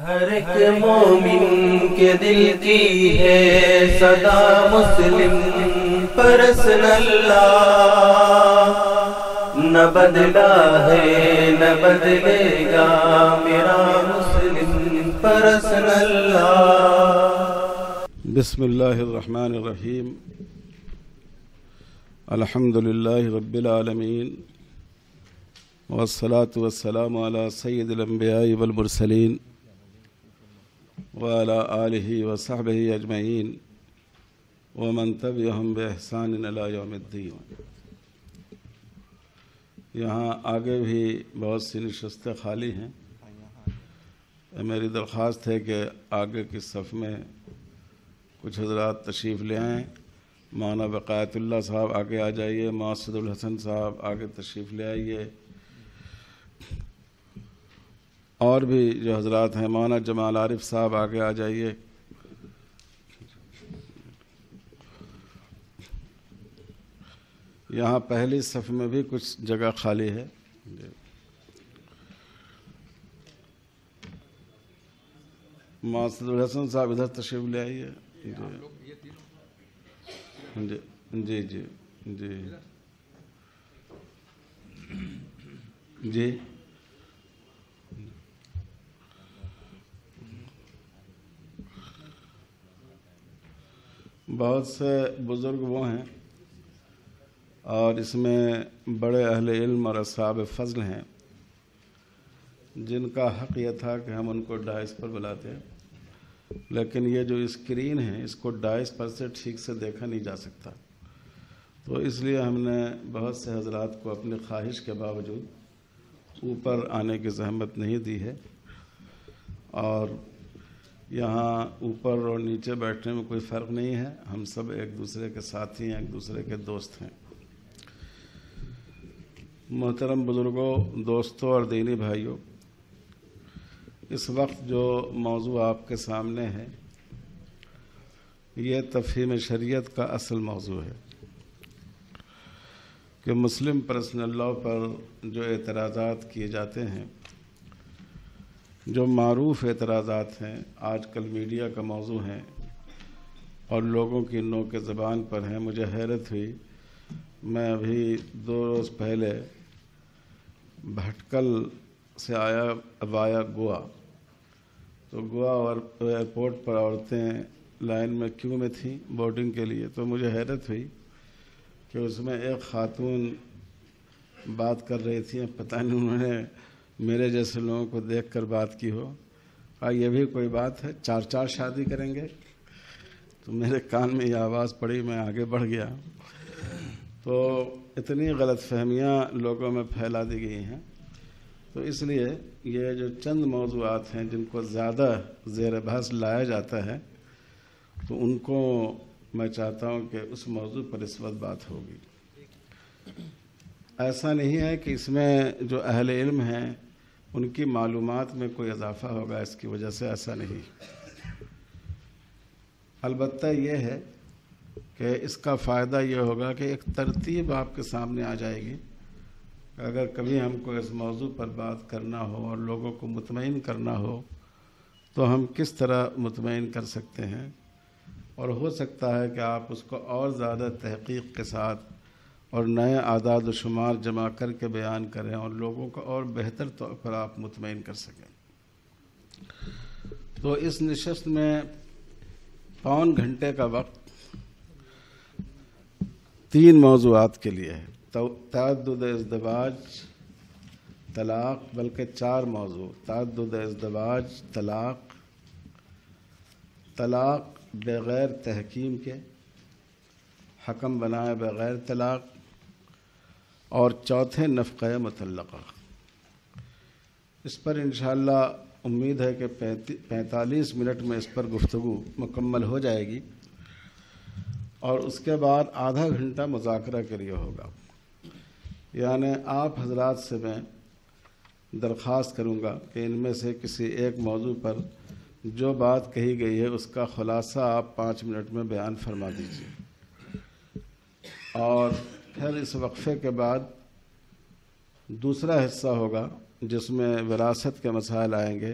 ہر ایک مومن کے دل کی ہے صدا مسلم پرسن اللہ، نہ بدلا ہے نہ بدلے گا میرا مسلم پرسن اللہ۔ بسم اللہ الرحمن الرحیم، الحمد للہ رب العالمین، والصلاة والسلام علی سید الانبیاء والمرسلین وعلی آلہ وصحبہ اجمعین ومن تبعہم بإحسان الی یوم الدین۔ یہاں آگے بھی بہت سی نشستیں خالی ہیں، میری درخواست ہے کہ آگے کی صف میں کچھ حضرات تشریف لے آئیں۔ مولانا بقایت اللہ صاحب آگے آ جائیے، ماسد الحسن صاحب آگے تشریف لے آئیے، اور بھی جو حضرات ہیں، مولانا جمال عارف صاحب آگے آ جائیے۔ یہاں پہلی صف میں بھی کچھ جگہ خالی ہے۔ ماسد الحسن صاحب ادھر تشریف لے آئیے۔ جی جی جی جی بہت سے بزرگ وہ ہیں اور اس میں بڑے اہل علم اور اصحاب فضل ہیں جن کا حق یہ تھا کہ ہم ان کو ڈائس پر بلاتے، لیکن یہ جو اسکرین ہے اس کو ڈائس پر سے ٹھیک سے دیکھا نہیں جا سکتا، تو اس لیے ہم نے بہت سے حضرات کو اپنی خواہش کے باوجود اوپر آنے کی زحمت نہیں دی ہے، اور یہاں اوپر اور نیچے بیٹھنے میں کوئی فرق نہیں ہے، ہم سب ایک دوسرے کے ساتھی ہیں، ایک دوسرے کے دوست ہیں۔ محترم بزرگوں، دوستوں اور دینی بھائیوں، اس وقت جو موضوع آپ کے سامنے ہے یہ تفہیم شریعت کا اصل موضوع ہے کہ مسلم پرسنل لاء پر جو اعتراضات کیے جاتے ہیں، جو معروف اعتراضات ہیں، آج کل میڈیا کا موضوع ہیں اور لوگوں کی نوک زبان پر ہیں۔ مجھے حیرت ہوئی، میں ابھی 2 روز پہلے بھٹکل سے آیا گوا، تو گوا اور ایئرپورٹ پر عورتیں لائن میں کیوں میں تھیں بورڈنگ کے لیے، تو مجھے حیرت ہوئی کہ اس میں ایک خاتون بات کر رہی تھی، پتہ نہیں انہوں نے میرے جیسے لوگوں کو دیکھ کر بات کی ہو، یہ بھی کوئی بات ہے، 4 شادی کریں گے؟ تو میرے کان میں یہ آواز پڑی، میں آگے بڑھ گیا، تو اتنی غلط فہمیاں لوگوں میں پھیلا دی گئی ہیں۔ تو اس لیے یہ جو چند موضوعات ہیں جن کو زیادہ زیر بحث لایا جاتا ہے، تو ان کو میں چاہتا ہوں کہ اس موضوع پر اس وقت بات ہوگی۔ ایسا نہیں ہے کہ اس میں جو اہل علم ہیں ان کی معلومات میں کوئی اضافہ ہوگا اس کی وجہ سے، ایسا نہیں۔ البتہ یہ ہے کہ اس کا فائدہ یہ ہوگا کہ ایک ترتیب آپ کے سامنے آ جائے گی، اگر کبھی ہم کو اس موضوع پر بات کرنا ہو اور لوگوں کو مطمئن کرنا ہو تو ہم کس طرح مطمئن کر سکتے ہیں، اور ہو سکتا ہے کہ آپ اس کو اور زیادہ تحقیق کے ساتھ اور نئے اعداد و شمار جمع کر کے بیان کریں اور لوگوں کو اور بہتر طور پر آپ مطمئن کر سکیں۔ تو اس نشست میں 3 گھنٹے کا وقت 3 موضوعات کے لیے ہے، تعدد ازدواج، طلاق، بلکہ 4 موضوع: تعدد ازدواج، طلاق بغیر تحکیم کے، حکم بنائے بغیر طلاق، اور چوتھے نفقہ مطلقہ۔ اس پر انشاءاللہ امید ہے کہ 45 منٹ میں اس پر گفتگو مکمل ہو جائے گی، اور اس کے بعد آدھا گھنٹہ مذاکرہ کے لیے ہوگا۔ یعنی آپ حضرات سے میں درخواست کروں گا کہ ان میں سے کسی ایک موضوع پر جو بات کہی گئی ہے اس کا خلاصہ آپ 5 منٹ میں بیان فرما دیجیے، اور پھر اس وقفے کے بعد دوسرا حصہ ہوگا جس میں وراثت کے مسائل آئیں گے،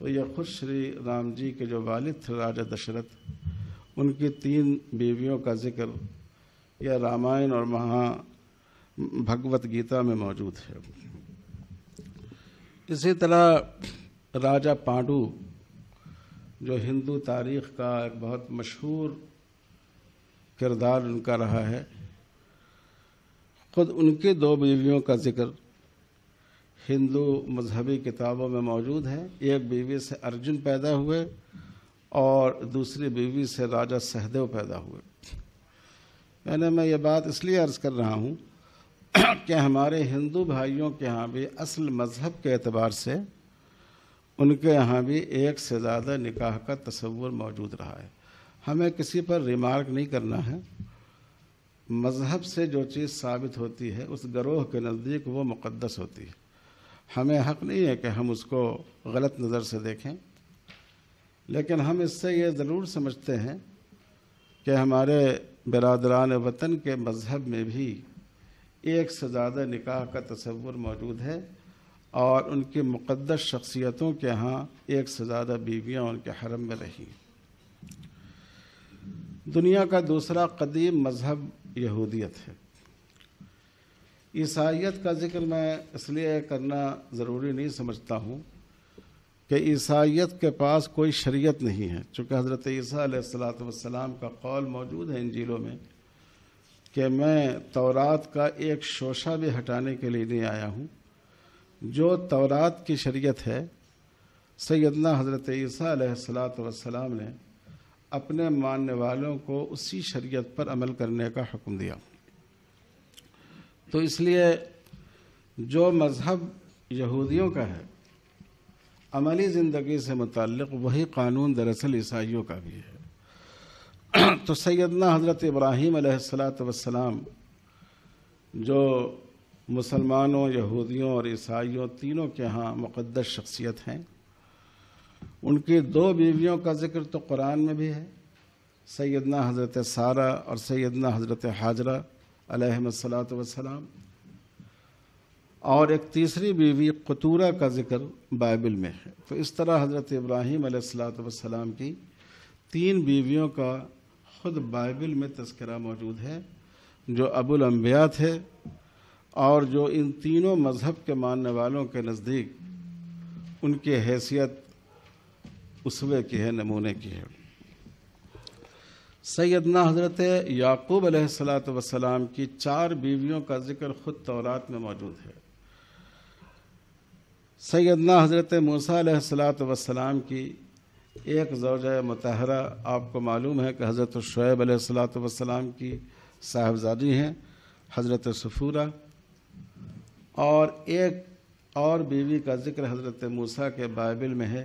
تو یہ خود شری رام جی کے جو والد تھے راجا دشرتھ، ان کی 3 بیویوں کا ذکر یہ رامائن اور بھگوت گیتا میں موجود ہے۔ اسی طرح راجا پانڈو جو ہندو تاریخ کا ایک بہت مشہور کردار ان کا رہا ہے، خود ان کی 2 بیویوں کا ذکر ہندو مذہبی کتابوں میں موجود ہے۔ ایک بیوی سے ارجن پیدا ہوئے اور دوسری بیوی سے راجا سہدیو پیدا ہوئے۔ یعنی میں یہ بات اس لیے عرض کر رہا ہوں کہ ہمارے ہندو بھائیوں کے ہاں بھی اصل مذہب کے اعتبار سے ان کے یہاں بھی 1 سے زیادہ نکاح کا تصور موجود رہا ہے۔ ہمیں کسی پر ریمارک نہیں کرنا ہے، مذہب سے جو چیز ثابت ہوتی ہے اس گروہ کے نزدیک وہ مقدس ہوتی ہے۔ ہمیں حق نہیں ہے کہ ہم اس کو غلط نظر سے دیکھیں، لیکن ہم اس سے یہ ضرور سمجھتے ہیں کہ ہمارے برادران وطن کے مذہب میں بھی 1 سے زیادہ نکاح کا تصور موجود ہے، اور ان کی مقدس شخصیتوں کے ہاں 1 سے زیادہ بیویاں ان کے حرم میں رہیں۔ دنیا کا دوسرا قدیم مذہب یہودیت ہے۔ عیسائیت کا ذکر میں اس لیے کرنا ضروری نہیں سمجھتا ہوں کہ عیسائیت کے پاس کوئی شریعت نہیں ہے، چونکہ حضرت عیسیٰ علیہ السلام کا قول موجود ہے انجیلوں میں کہ میں تورات کا ایک شوشہ بھی ہٹانے کے لیے نہیں آیا ہوں۔ جو تورات کی شریعت ہے، سیدنا حضرت عیسیٰ علیہ السلام نے اپنے ماننے والوں کو اسی شریعت پر عمل کرنے کا حکم دیا۔ تو اس لیے جو مذہب یہودیوں کا ہے عملی زندگی سے متعلق، وہی قانون دراصل عیسائیوں کا بھی ہے۔ تو سیدنا حضرت ابراہیم علیہ السلام جو مسلمانوں، یہودیوں اور عیسائیوں تینوں کے ہاں مقدس شخصیت ہیں، ان کی 2 بیویوں کا ذکر تو قرآن میں بھی ہے، سیدنا حضرت سارہ اور سیدنا حضرت حاجرہ علیہم السلام، اور ایک تیسری بیوی قطورہ کا ذکر بائبل میں ہے۔ تو اس طرح حضرت ابراہیم علیہ السلام کی 3 بیویوں کا خود بائبل میں تذکرہ موجود ہے، جو ابو الانبیاء تھے، اور جو ان تینوں مذہب کے ماننے والوں کے نزدیک ان کی حیثیت اسوے کی ہے، نمونے کی ہے۔ سیدنا حضرت یعقوب علیہ السلام کی 4 بیویوں کا ذکر خود تورات میں موجود ہے۔ سیدنا حضرت موسیٰ علیہ السلام کی ایک زوجہ مطہرہ آپ کو معلوم ہے کہ حضرت شعیب علیہ السلام کی صاحبزادی ہیں، حضرت صفورہ، اور ایک اور بیوی کا ذکر حضرت موسیٰ کے بائبل میں ہے،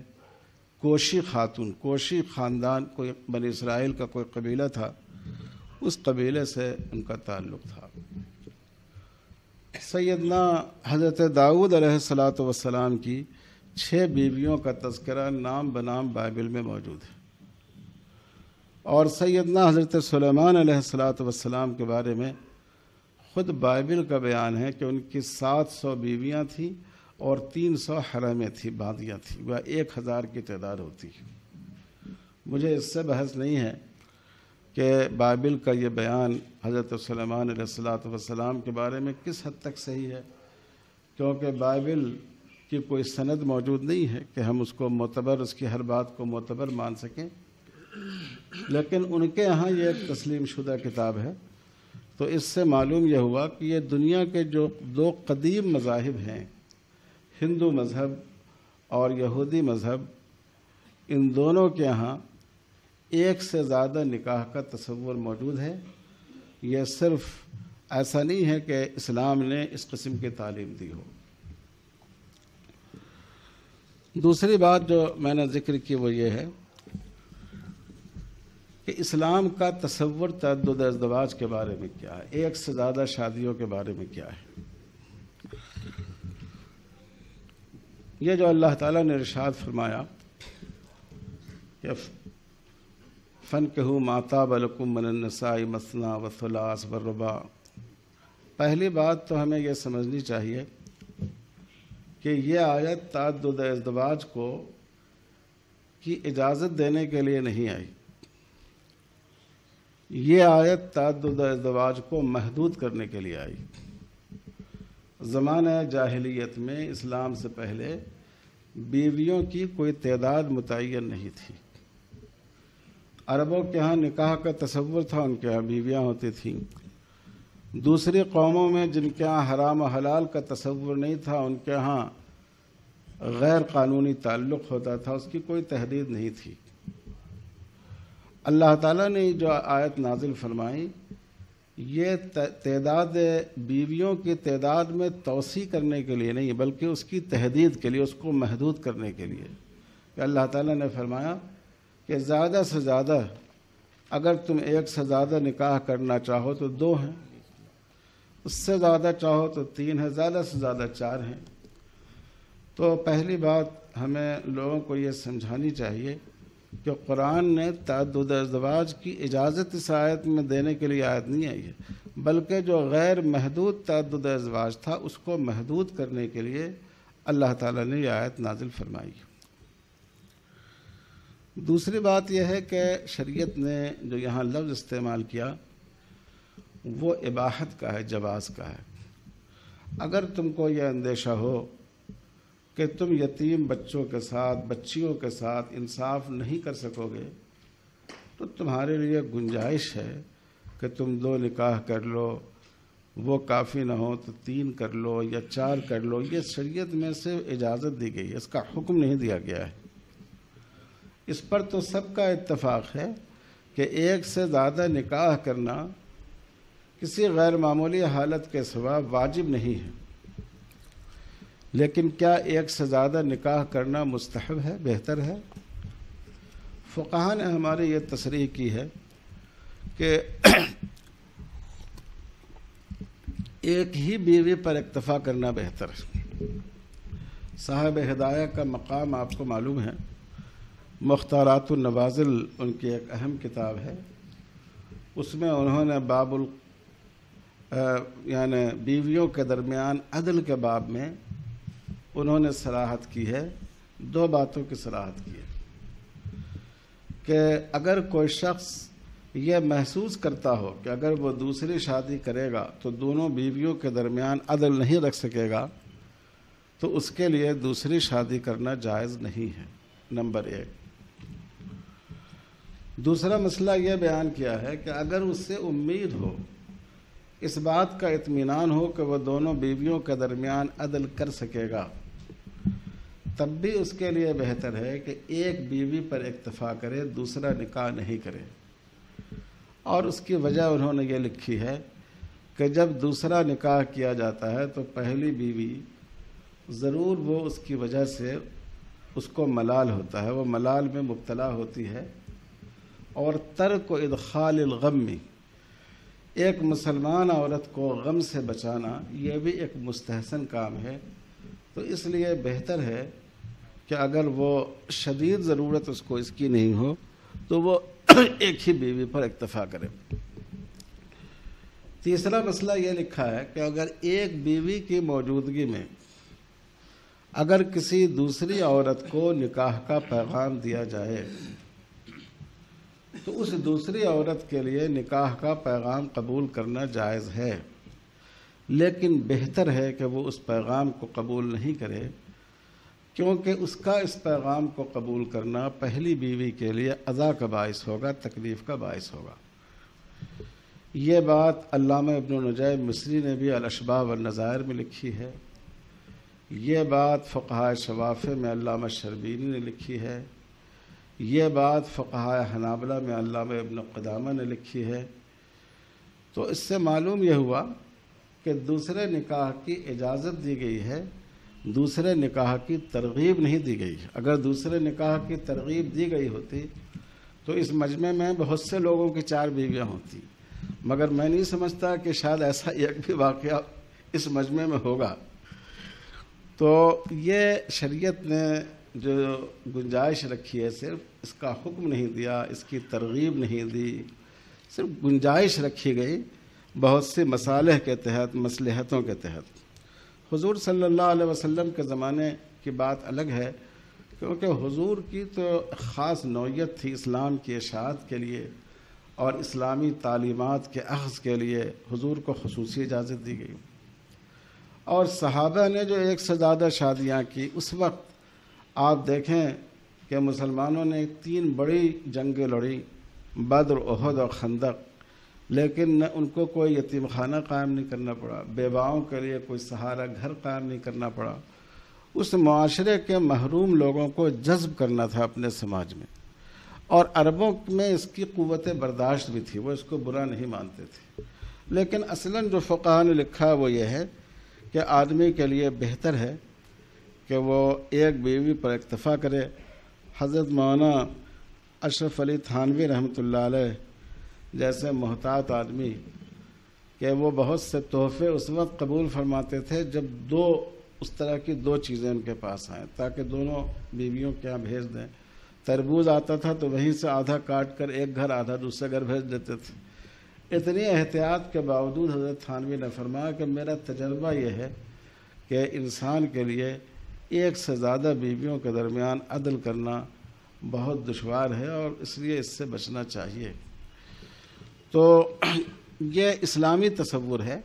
کوشی خاتون۔ کوشی خاندان کوئی بنی اسرائیل کا کوئی قبیلہ تھا، اس قبیلے سے ان کا تعلق تھا۔ سیدنا حضرت داؤد علیہ السلام کی 6 بیویوں کا تذکرہ نام بنام بائبل میں موجود ہے، اور سیدنا حضرت سلیمان علیہ السلام کے بارے میں خود بائبل کا بیان ہے کہ ان کی 700 بیویاں تھیں اور 300 حرمیں تھیں، باندیاں تھیں، وہ 1000 کی تعداد ہوتی ہے۔ مجھے اس سے بحث نہیں ہے کہ بائبل کا یہ بیان حضرت سلیمان علیہ السلام کے بارے میں کس حد تک صحیح ہے، کیونکہ بائبل کی کوئی سند موجود نہیں ہے کہ ہم اس کو معتبر، اس کی ہر بات کو معتبر مان سکیں، لیکن ان کے ہاں یہ ایک تسلیم شدہ کتاب ہے۔ تو اس سے معلوم یہ ہوا کہ یہ دنیا کے جو 2 قدیم مذاہب ہیں، ہندو مذہب اور یہودی مذہب، ان دونوں کے ہاں 1 سے زیادہ نکاح کا تصور موجود ہے۔ یہ صرف ایسا نہیں ہے کہ اسلام نے اس قسم کی تعلیم دی ہو۔ دوسری بات جو میں نے ذکر کی وہ یہ ہے کہ اسلام کا تصور تعدد ازدواج کے بارے میں کیا ہے، 1 سے زیادہ شادیوں کے بارے میں کیا ہے۔ یہ جو اللہ تعالیٰ نے ارشاد فرمایا کہ فَانكِحُوا مَا طَابَ لَكُم مِّنَ النِّسَاءِ مَثْنَىٰ وَثُلَاثَ وَالرُّبَاعَ، پہلی بات تو ہمیں یہ سمجھنی چاہیے کہ یہ آیت تعدد ازدواج کو کی اجازت دینے کے لیے نہیں آئی، یہ آیت تعدد ازدواج کو محدود کرنے کے لیے آئی۔ زمانہ جاہلیت میں اسلام سے پہلے بیویوں کی کوئی تعداد متعین نہیں تھی۔ عربوں کے ہاں نکاح کا تصور تھا، ان کے ہاں بیویاں ہوتی تھیں۔ دوسری قوموں میں جن کے ہاں حرام و حلال کا تصور نہیں تھا، ان کے ہاں غیر قانونی تعلق ہوتا تھا، اس کی کوئی تحدید نہیں تھی۔ اللہ تعالیٰ نے جو آیت نازل فرمائی، یہ تعداد بیویوں کی تعداد میں توسیع کرنے کے لیے نہیں، بلکہ اس کی تحدید کے لیے، اس کو محدود کرنے کے لیے کہ اللہ تعالیٰ نے فرمایا کہ زیادہ سے زیادہ اگر تم ایک سے زیادہ نکاح کرنا چاہو تو 2 ہیں، اس سے زیادہ چاہو تو 3 ہیں، زیادہ سے زیادہ 4 ہیں۔ تو پہلی بات ہمیں لوگوں کو یہ سمجھانی چاہیے کہ قرآن نے تعدد ازدواج کی اجازت اس آیت میں دینے کے لیے آیت نہیں آئی ہے، بلکہ جو غیر محدود تعدد ازدواج تھا اس کو محدود کرنے کے لیے اللہ تعالیٰ نے یہ آیت نازل فرمائی۔ دوسری بات یہ ہے کہ شریعت نے جو یہاں لفظ استعمال کیا وہ اباحت کا ہے، جواز کا ہے۔ اگر تم کو یہ اندیشہ ہو کہ تم یتیم بچوں کے ساتھ، بچیوں کے ساتھ انصاف نہیں کر سکو گے، تو تمہارے لیے گنجائش ہے کہ تم 2 نکاح کر لو، وہ کافی نہ ہو تو 3 کر لو یا 4 کر لو۔ یہ شریعت میں سے اجازت دی گئی ہے، اس کا حکم نہیں دیا گیا ہے۔ اس پر تو سب کا اتفاق ہے کہ ایک سے زیادہ نکاح کرنا کسی غیر معمولی حالت کے سوا واجب نہیں ہے، لیکن کیا ایک سے زیادہ نکاح کرنا مستحب ہے، بہتر ہے؟ فقہاء نے ہماری یہ تصریح کی ہے کہ ایک ہی بیوی پر اکتفا کرنا بہتر ہے۔ صاحب ہدایہ کا مقام آپ کو معلوم ہے، مختارات النوازل ان کی ایک اہم کتاب ہے، اس میں انہوں نے یعنی بیویوں کے درمیان عدل کے باب میں انہوں نے صراحت کی ہے، 2 باتوں کی صراحت کی ہے کہ اگر کوئی شخص یہ محسوس کرتا ہو کہ اگر وہ دوسری شادی کرے گا تو دونوں بیویوں کے درمیان عدل نہیں رکھ سکے گا، تو اس کے لیے دوسری شادی کرنا جائز نہیں ہے، نمبر 1۔ دوسرا مسئلہ یہ بیان کیا ہے کہ اگر اس سے امید ہو، اس بات کا اطمینان ہو کہ وہ دونوں بیویوں کے درمیان عدل کر سکے گا، تب بھی اس کے لیے بہتر ہے کہ ایک بیوی پر اکتفا کرے، دوسرا نکاح نہیں کرے۔ اور اس کی وجہ انہوں نے یہ لکھی ہے کہ جب دوسرا نکاح کیا جاتا ہے تو پہلی بیوی ضرور وہ اس کی وجہ سے اس کو ملال ہوتا ہے، وہ ملال میں مبتلا ہوتی ہے، اور ترک و ادخال الغم، ایک مسلمان عورت کو غم سے بچانا یہ بھی ایک مستحسن کام ہے۔ تو اس لیے بہتر ہے کہ اگر وہ شدید ضرورت اس کو اس کی نہیں ہو تو وہ ایک ہی بیوی پر اکتفا کرے۔ تیسرا مسئلہ یہ لکھا ہے کہ اگر ایک بیوی کی موجودگی میں اگر کسی دوسری عورت کو نکاح کا پیغام دیا جائے تو اس دوسری عورت کے لیے نکاح کا پیغام قبول کرنا جائز ہے، لیکن بہتر ہے کہ وہ اس پیغام کو قبول نہیں کرے، کیونکہ اس کا اس پیغام کو قبول کرنا پہلی بیوی کے لیے اذا کا باعث ہوگا، تکلیف کا باعث ہوگا۔ یہ بات علامہ ابن نجیم مصری نے بھی الاشباح والنظائر میں لکھی ہے، یہ بات فقہاء شوافع میں علامہ شربینی نے لکھی ہے، یہ بات فقہاء حنابلہ میں علامہ ابن قدامہ نے لکھی ہے۔ تو اس سے معلوم یہ ہوا کہ دوسرے نکاح کی اجازت دی گئی ہے، دوسرے نکاح کی ترغیب نہیں دی گئی۔ اگر دوسرے نکاح کی ترغیب دی گئی ہوتی تو اس مجمع میں بہت سے لوگوں کی 4 بیویاں ہوتی، مگر میں نہیں سمجھتا کہ شاید ایسا ایک بھی واقعہ اس مجمع میں ہوگا۔ تو یہ شریعت نے جو گنجائش رکھی ہے، صرف اس کا حکم نہیں دیا، اس کی ترغیب نہیں دی، صرف گنجائش رکھی گئی بہت سے مصالح کے تحت، مصلحتوں کے تحت۔ حضور صلی اللہ علیہ وسلم کے زمانے کی بات الگ ہے کہ کیونکہ حضور کی تو خاص نوعیت تھی اسلام کی اشاعت کے لیے اور اسلامی تعلیمات کے اخذ کے لیے حضور کو خصوصی اجازت دی گئی، اور صحابہ نے جو 1 سے زیادہ شادیاں کی، اس وقت آپ دیکھیں کہ مسلمانوں نے 3 بڑی جنگیں لڑی، بدر، احد اور خندق، لیکن نہ ان کو کوئی یتیم خانہ قائم نہیں کرنا پڑا، بیواؤں کے لیے کوئی سہارا گھر قائم نہیں کرنا پڑا۔ اس معاشرے کے محروم لوگوں کو جذب کرنا تھا اپنے سماج میں، اور عربوں میں اس کی قوت برداشت بھی تھی، وہ اس کو برا نہیں مانتے تھے۔ لیکن اصلاً جو فقہاء نے لکھا وہ یہ ہے کہ آدمی کے لیے بہتر ہے کہ وہ ایک بیوی پر اکتفا کرے۔ حضرت مولانا اشرف علی تھانوی رحمۃ اللہ علیہ جیسے محتاط آدمی کہ وہ بہت سے تحفے اس وقت قبول فرماتے تھے جب اس طرح کی 2 چیزیں ان کے پاس آئیں، تاکہ دونوں بیویوں کے یہاں بھیج دیں۔ تربوز آتا تھا تو وہیں سے آدھا کاٹ کر ایک گھر آدھا دوسرے گھر بھیج دیتے تھے۔ اتنی احتیاط کے باوجود حضرت تھانوی نے فرمایا کہ میرا تجربہ یہ ہے کہ انسان کے لیے 1 سے زیادہ بیویوں کے درمیان عدل کرنا بہت دشوار ہے، اور اس لیے اس سے بچنا چاہیے۔ تو یہ اسلامی تصور ہے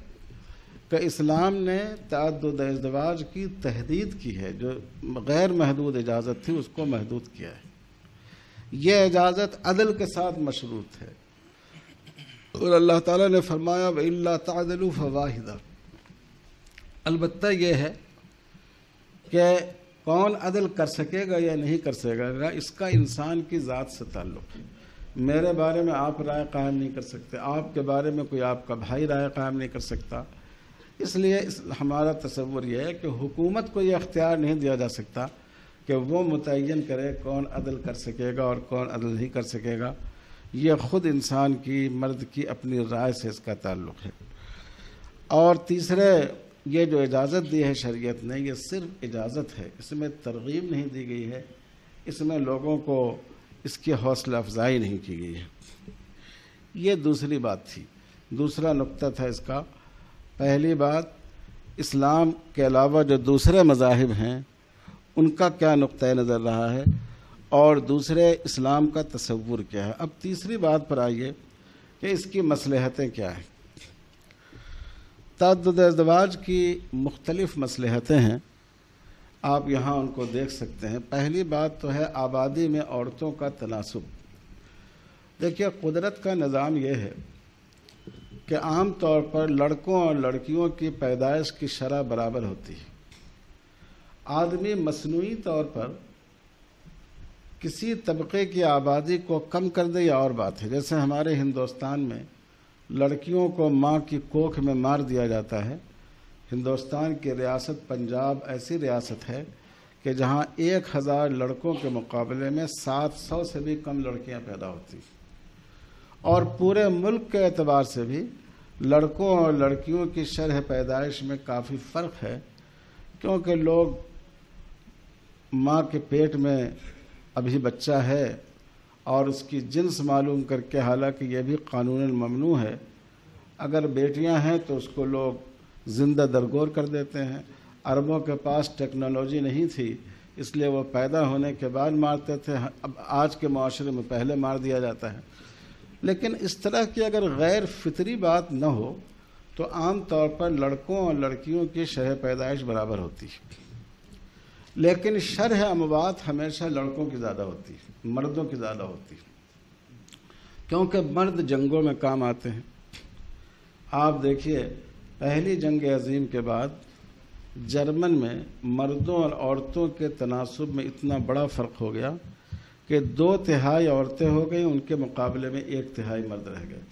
کہ اسلام نے تعدد ازدواج کی تحدید کی ہے، جو غیر محدود اجازت تھی اس کو محدود کیا ہے۔ یہ اجازت عدل کے ساتھ مشروط ہے، اور اللہ تعالیٰ نے فرمایا وَإِلَّا تَعْدِلُوا فَوَاحِدًا، البتہ یہ ہے کہ کون عدل کر سکے گا یا نہیں کر سکے گا، اس کا انسان کی ذات سے تعلق ہے۔ میرے بارے میں آپ رائے قائم نہیں کر سکتے، آپ کے بارے میں کوئی آپ کا بھائی رائے قائم نہیں کر سکتا۔ اس لیے ہمارا تصور یہ ہے کہ حکومت کو یہ اختیار نہیں دیا جا سکتا کہ وہ متعین کرے کون عدل کر سکے گا اور کون عدل نہیں کر سکے گا۔ یہ خود انسان کی، مرد کی اپنی رائے سے اس کا تعلق ہے۔ اور تیسرے، یہ جو اجازت دی ہے شریعت نے، یہ صرف اجازت ہے، اس میں ترغیب نہیں دی گئی ہے، اس میں لوگوں کو اس کی حوصلہ افزائی نہیں کی گئی ہے۔ یہ دوسری بات تھی، دوسرا نقطہ تھا اس کا۔ پہلی بات، اسلام کے علاوہ جو دوسرے مذاہب ہیں ان کا کیا نقطہ نظر رہا ہے، اور دوسرے اسلام کا تصور کیا ہے۔ اب تیسری بات پر آئیے کہ اس کی مصلحتیں کیا ہیں۔ تعدد ازدواج کی مختلف مصلحتیں ہیں، آپ یہاں ان کو دیکھ سکتے ہیں۔ پہلی بات تو ہے آبادی میں عورتوں کا تناسب۔ دیکھیے، قدرت کا نظام یہ ہے کہ عام طور پر لڑکوں اور لڑکیوں کی پیدائش کی شرح برابر ہوتی ہے۔ آدمی مصنوعی طور پر کسی طبقے کی آبادی کو کم کر دے یا اور بات ہے، جیسے ہمارے ہندوستان میں لڑکیوں کو ماں کی کوکھ میں مار دیا جاتا ہے۔ ہندوستان کی ریاست پنجاب ایسی ریاست ہے کہ جہاں 1000 لڑکوں کے مقابلے میں 700 سے بھی کم لڑکیاں پیدا ہوتی، اور پورے ملک کے اعتبار سے بھی لڑکوں اور لڑکیوں کی شرح پیدائش میں کافی فرق ہے، کیونکہ لوگ ماں کے پیٹ میں ابھی بچہ ہے اور اس کی جنس معلوم کر کے، حالانکہ یہ بھی قانوناً ممنوع ہے، اگر بیٹیاں ہیں تو اس کو لوگ زندہ درگور کر دیتے ہیں۔ عربوں کے پاس ٹیکنالوجی نہیں تھی، اس لیے وہ پیدا ہونے کے بعد مارتے تھے، اب آج کے معاشرے میں پہلے مار دیا جاتا ہے۔ لیکن اس طرح کی اگر غیر فطری بات نہ ہو تو عام طور پر لڑکوں اور لڑکیوں کی شرح پیدائش برابر ہوتی ہے، لیکن شرح اموات ہمیشہ لڑکوں کی زیادہ ہوتی ہے، مردوں کی زیادہ ہوتی ہے، کیونکہ مرد جنگوں میں کام آتے ہیں۔ آپ دیکھیے، پہلی جنگ عظیم کے بعد جرمن میں مردوں اور عورتوں کے تناسب میں اتنا بڑا فرق ہو گیا کہ 2/3 عورتیں ہو گئیں، ان کے مقابلے میں 1/3 مرد رہ گئے۔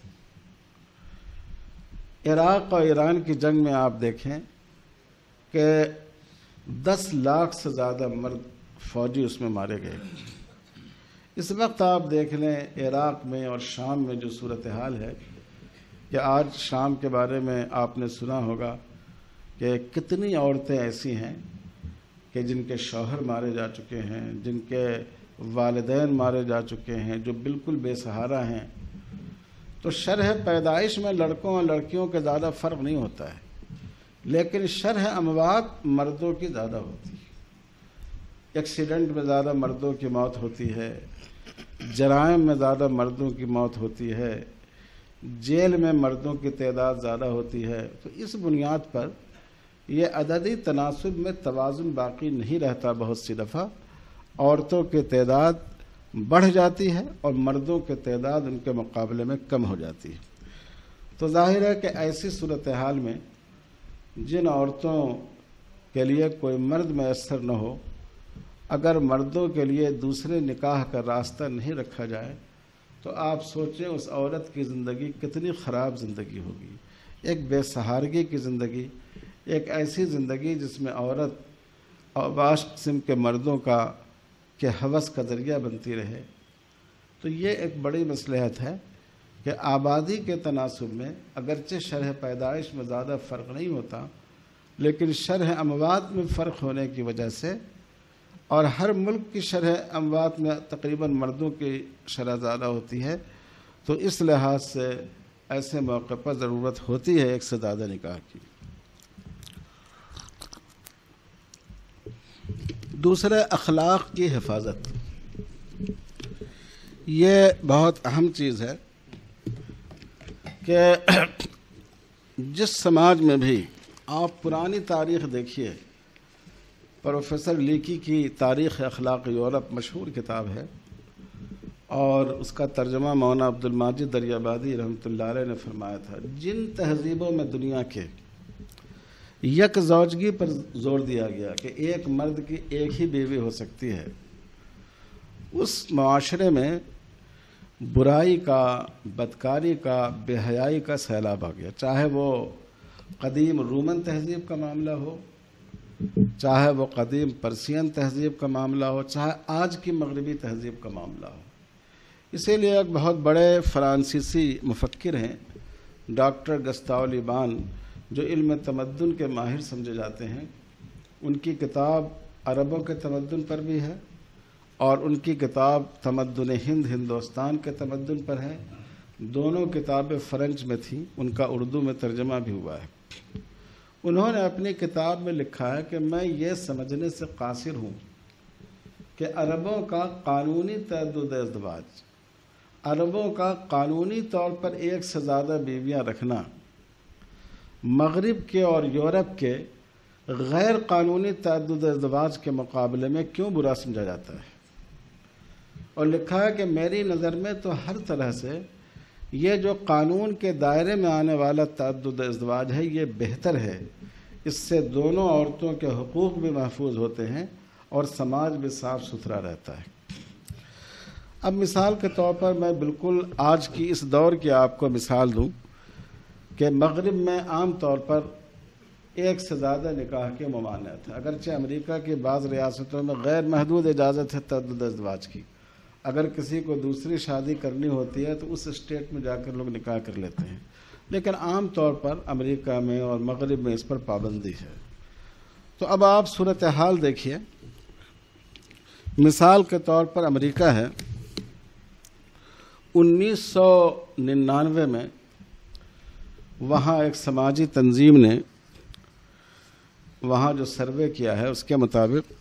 عراق اور ایران کی جنگ میں آپ دیکھیں کہ 10 لاکھ سے زیادہ مرد فوجی اس میں مارے گئے۔ اس وقت آپ دیکھ لیں عراق میں اور شام میں جو صورتحال ہے، کہ آج شام کے بارے میں آپ نے سنا ہوگا کہ کتنی عورتیں ایسی ہیں کہ جن کے شوہر مارے جا چکے ہیں، جن کے والدین مارے جا چکے ہیں، جو بالکل بے سہارا ہیں۔ تو شرح پیدائش میں لڑکوں اور لڑکیوں کے زیادہ فرق نہیں ہوتا ہے، لیکن شرح اموات مردوں کی زیادہ ہوتی ہے۔ ایکسیڈنٹ میں زیادہ مردوں کی موت ہوتی ہے، جرائم میں زیادہ مردوں کی موت ہوتی ہے، جیل میں مردوں کی تعداد زیادہ ہوتی ہے، تو اس بنیاد پر یہ عددی تناسب میں توازن باقی نہیں رہتا۔ بہت سی دفعہ عورتوں کی تعداد بڑھ جاتی ہے اور مردوں کی تعداد ان کے مقابلے میں کم ہو جاتی ہے۔ تو ظاہر ہے کہ ایسی صورتحال میں جن عورتوں کے لیے کوئی مرد میسر نہ ہو، اگر مردوں کے لیے دوسرے نکاح کا راستہ نہیں رکھا جائے تو آپ سوچیں اس عورت کی زندگی کتنی خراب زندگی ہوگی۔ ایک بے سہارگی کی زندگی، ایک ایسی زندگی جس میں عورت بعض قسم کے مردوں کے ہوس کا ذریعہ بنتی رہے۔ تو یہ ایک بڑی مصلحت ہے کہ آبادی کے تناسب میں اگرچہ شرح پیدائش میں زیادہ فرق نہیں ہوتا، لیکن شرح اموات میں فرق ہونے کی وجہ سے، اور ہر ملک کی شرح اموات میں تقریباً مردوں کی شرح زیادہ ہوتی ہے، تو اس لحاظ سے ایسے موقع پر ضرورت ہوتی ہے ایک سے زیادہ نکاح کی۔ دوسرے، اخلاق کی حفاظت۔ یہ بہت اہم چیز ہے کہ جس سماج میں بھی آپ پرانی تاریخ دیکھیے، پروفیسر لیکی کی تاریخ اخلاق یورپ مشہور کتاب ہے، اور اس کا ترجمہ مولانا عبد الماجد دریابادی رحمۃ اللہ علیہ نے فرمایا تھا، جن تہذیبوں میں دنیا کے یک زوجگی پر زور دیا گیا کہ ایک مرد کی ایک ہی بیوی ہو سکتی ہے، اس معاشرے میں برائی کا، بدکاری کا، بے حیائی کا سیلاب آ گیا، چاہے وہ قدیم رومن تہذیب کا معاملہ ہو، چاہے وہ قدیم پرسین تہذیب کا معاملہ ہو، چاہے آج کی مغربی تہذیب کا معاملہ ہو۔ اسی لیے ایک بہت بڑے فرانسیسی مفکر ہیں ڈاکٹر گستاو لے بان، جو علم تمدن کے ماہر سمجھے جاتے ہیں، ان کی کتاب عربوں کے تمدن پر بھی ہے، اور ان کی کتاب تمدن ہند ہندوستان کے تمدن پر ہے۔ دونوں کتابیں فرنچ میں تھیں، ان کا اردو میں ترجمہ بھی ہوا ہے۔ انہوں نے اپنی کتاب میں لکھا ہے کہ میں یہ سمجھنے سے قاصر ہوں کہ عربوں کا قانونی تعدد ازدواج، عربوں کا قانونی طور پر ایک سے زیادہ بیویاں رکھنا، مغرب کے اور یورپ کے غیر قانونی تعدد ازدواج کے مقابلے میں کیوں برا سمجھا جاتا ہے، اور لکھا ہے کہ میری نظر میں تو ہر طرح سے یہ جو قانون کے دائرے میں آنے والا تعدد ازدواج ہے یہ بہتر ہے، اس سے دونوں عورتوں کے حقوق بھی محفوظ ہوتے ہیں اور سماج بھی صاف ستھرا رہتا ہے۔ اب مثال کے طور پر میں بالکل آج کی اس دور کی آپ کو مثال دوں کہ مغرب میں عام طور پر ایک سے زیادہ نکاح کی ممانعت ہے، اگرچہ امریکہ کی بعض ریاستوں میں غیر محدود اجازت ہے تعدد ازدواج کی، اگر کسی کو دوسری شادی کرنی ہوتی ہے تو اس اسٹیٹ میں جا کر لوگ نکاح کر لیتے ہیں، لیکن عام طور پر امریکہ میں اور مغرب میں اس پر پابندی ہے۔ تو اب آپ صورتحال دیکھیے، مثال کے طور پر امریکہ ہے، 1999 میں وہاں ایک سماجی تنظیم نے وہاں جو سروے کیا ہے اس کے مطابق،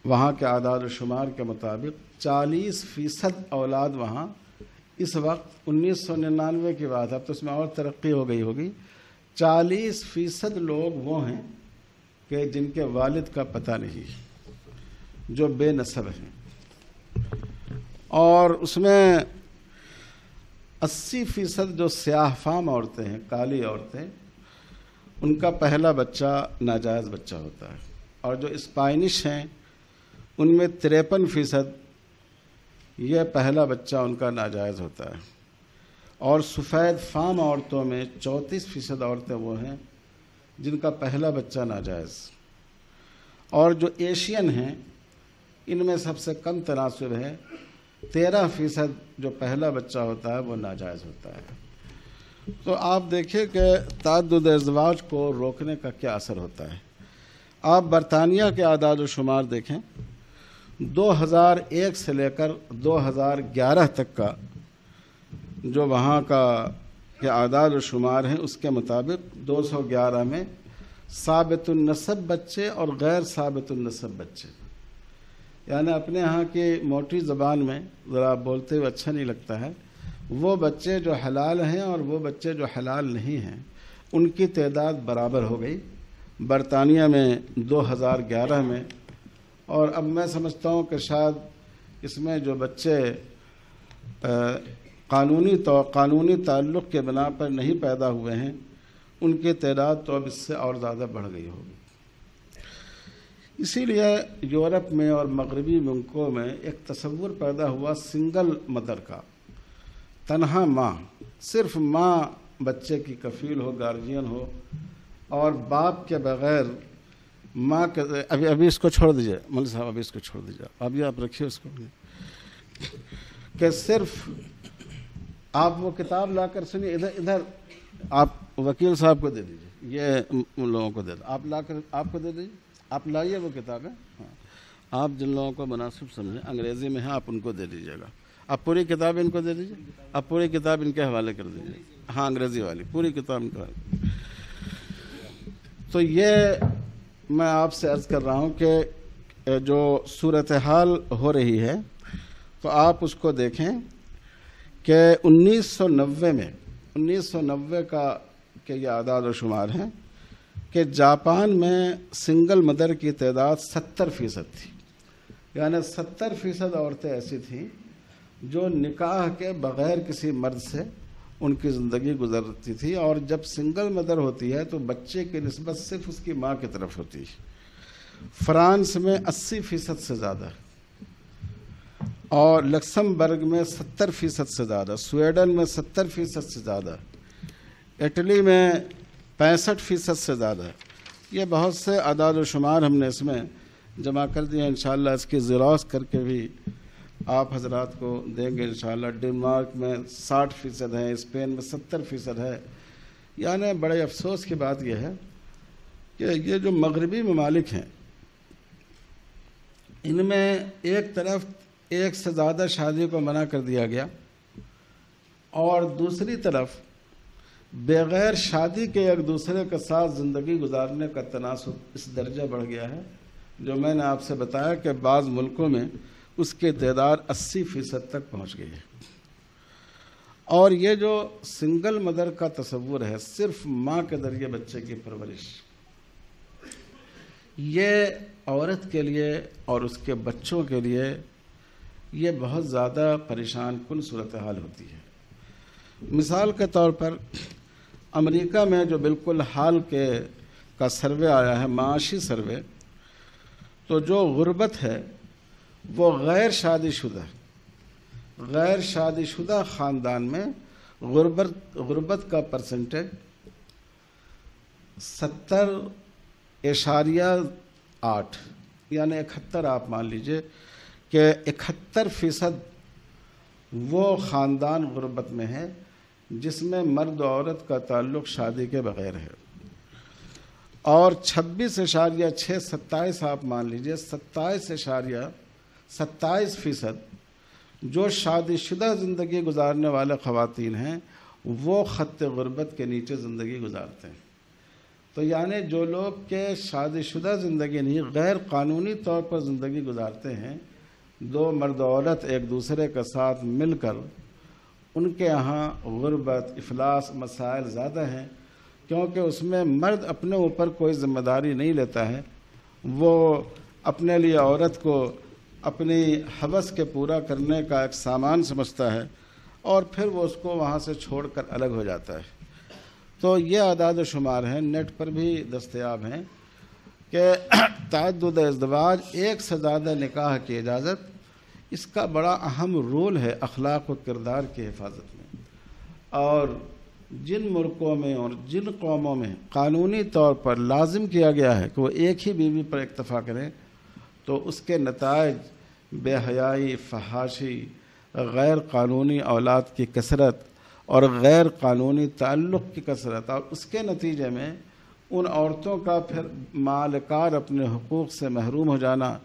وہاں کے اعداد و شمار کے مطابق 40% اولاد وہاں اس وقت 1999 کی بات ہے، اب تو اس میں اور ترقی ہو گئی ہوگی، 40% لوگ وہ ہیں کہ جن کے والد کا پتہ نہیں، جو بے نسب ہیں، اور اس میں 80% جو سیاہ فام عورتیں ہیں، کالی عورتیں، ان کا پہلا بچہ ناجائز بچہ ہوتا ہے، اور جو اسپائنش ہیں ان میں 53% یہ پہلا بچہ ان کا ناجائز ہوتا ہے، اور سفید فام عورتوں میں 34% عورتیں وہ ہیں جن کا پہلا بچہ ناجائز، اور جو ایشین ہیں ان میں سب سے کم تناسب ہے، 13% جو پہلا بچہ ہوتا ہے وہ ناجائز ہوتا ہے۔ تو آپ دیکھیں کہ تعدد ازدواج کو روکنے کا کیا اثر ہوتا ہے۔ آپ برطانیہ کے اعداد و شمار دیکھیں، 2001 سے لے کر 2011 تک کا جو وہاں کا کے اعداد و شمار ہیں، اس کے مطابق 211 میں ثابت النسب بچے اور غیر ثابت النسب بچے. یعنی اپنے ہاں کی موٹی زبان میں ذرا بولتے ہوئے اچھا نہیں لگتا ہے، وہ بچے جو حلال ہیں اور وہ بچے جو حلال نہیں ہیں ان کی تعداد برابر ہو گئی برطانیہ میں 2011 میں. اور اب میں سمجھتا ہوں کہ شاید اس میں جو بچے قانونی تعلق کے بنا پر نہیں پیدا ہوئے ہیں ان کی تعداد تو اب اس سے اور زیادہ بڑھ گئی ہوگی. اسی لیے یورپ میں اور مغربی ملکوں میں ایک تصور پیدا ہوا سنگل مدر کا، تنہا ماں، صرف ماں بچے کی کفیل ہو، گارجین ہو، اور باپ کے بغیر ماں کے. ابھی اس کو چھوڑ دیجیے مولوی صاحب، ابھی اس کو چھوڑ دیجیے، ابھی آپ رکھیے اس کو، کہ صرف آپ وہ کتاب لا کر سنیے، ادھر آپ وکیل صاحب کو دے دیجیے، یہ ان لوگوں کو دے دیں، آپ لا کر آپ کو دے دیجیے، آپ لائیے وہ کتابیں. ہاں، آپ جن لوگوں کو مناسب سمجھیں، انگریزی میں ہیں آپ ان کو دے دیجیے گا. آپ پوری کتاب ان کو دے دیجیے، آپ پوری کتاب ان کے حوالے کر دیجیے. ہاں، انگریزی والی پوری کتاب ان کا. تو یہ میں آپ سے عرض کر رہا ہوں کہ جو صورتحال ہو رہی ہے تو آپ اس کو دیکھیں کہ 1990 کا کہ یہ اعداد و شمار ہیں کہ جاپان میں سنگل مدر کی تعداد 70% تھی. یعنی 70% عورتیں ایسی تھیں جو نکاح کے بغیر کسی مرد سے ان کی زندگی گزرتی تھی، اور جب سنگل مدر ہوتی ہے تو بچے کی نسبت صرف اس کی ماں کی طرف ہوتی ہے. فرانس میں 80% سے زیادہ، اور لکسمبرگ میں 70% سے زیادہ، سویڈن میں 70% سے زیادہ، اٹلی میں 65% سے زیادہ. یہ بہت سے اعداد و شمار ہم نے اس میں جمع کر دیے، انشاءاللہ اس کی زیروکس کر کے بھی آپ حضرات کو دیں گے انشاءاللہ. ڈنمارک میں 60% ہے، اسپین میں 70% ہے. یعنی بڑے افسوس کی بات یہ ہے کہ یہ جو مغربی ممالک ہیں ان میں ایک طرف ایک سے زیادہ شادی کو منع کر دیا گیا، اور دوسری طرف بغیر شادی کے ایک دوسرے کے ساتھ زندگی گزارنے کا تناسب اس درجہ بڑھ گیا ہے جو میں نے آپ سے بتایا کہ بعض ملکوں میں اس کی تعداد 80% تک پہنچ گئی ہے. اور یہ جو سنگل مدر کا تصور ہے، صرف ماں کے ذریعے بچے کی پرورش، یہ عورت کے لیے اور اس کے بچوں کے لیے یہ بہت زیادہ پریشان کن صورتحال ہوتی ہے. مثال کے طور پر امریکہ میں جو بالکل حال کا سروے آیا ہے، معاشی سروے، تو جو غربت ہے وہ غیر شادی شدہ خاندان میں غربت کا پرسنٹیج 70.8، یعنی 71، آپ مان لیجئے کہ 71% وہ خاندان غربت میں ہے جس میں مرد و عورت کا تعلق شادی کے بغیر ہے، اور 26.6، آپ مان لیجئے 27% جو شادی شدہ زندگی گزارنے والے خواتین ہیں وہ خط غربت کے نیچے زندگی گزارتے ہیں. تو یعنی جو لوگ کہ شادی شدہ زندگی نہیں، غیر قانونی طور پر زندگی گزارتے ہیں، دو مرد و عورت ایک دوسرے کے ساتھ مل کر، ان کے ہاں غربت، افلاس مسائل زیادہ ہیں، کیونکہ اس میں مرد اپنے اوپر کوئی ذمہ داری نہیں لیتا ہے. وہ اپنے لیے عورت کو اپنی ہوس کے پورا کرنے کا ایک سامان سمجھتا ہے، اور پھر وہ اس کو وہاں سے چھوڑ کر الگ ہو جاتا ہے. تو یہ اعداد و شمار ہیں، نیٹ پر بھی دستیاب ہیں، کہ تعدد ازدواج، ایک سے زیادہ نکاح کی اجازت، اس کا بڑا اہم رول ہے اخلاق و کردار کی حفاظت میں. اور جن ملکوں میں اور جن قوموں میں قانونی طور پر لازم کیا گیا ہے کہ وہ ایک ہی بیوی پر اکتفا کریں، تو اس کے نتائج بے حیائی، فحاشی، غیر قانونی اولاد کی کثرت اور غیر قانونی تعلق کی کثرت، اور اس کے نتیجے میں ان عورتوں کا پھر مالکار اپنے حقوق سے محروم ہو جانا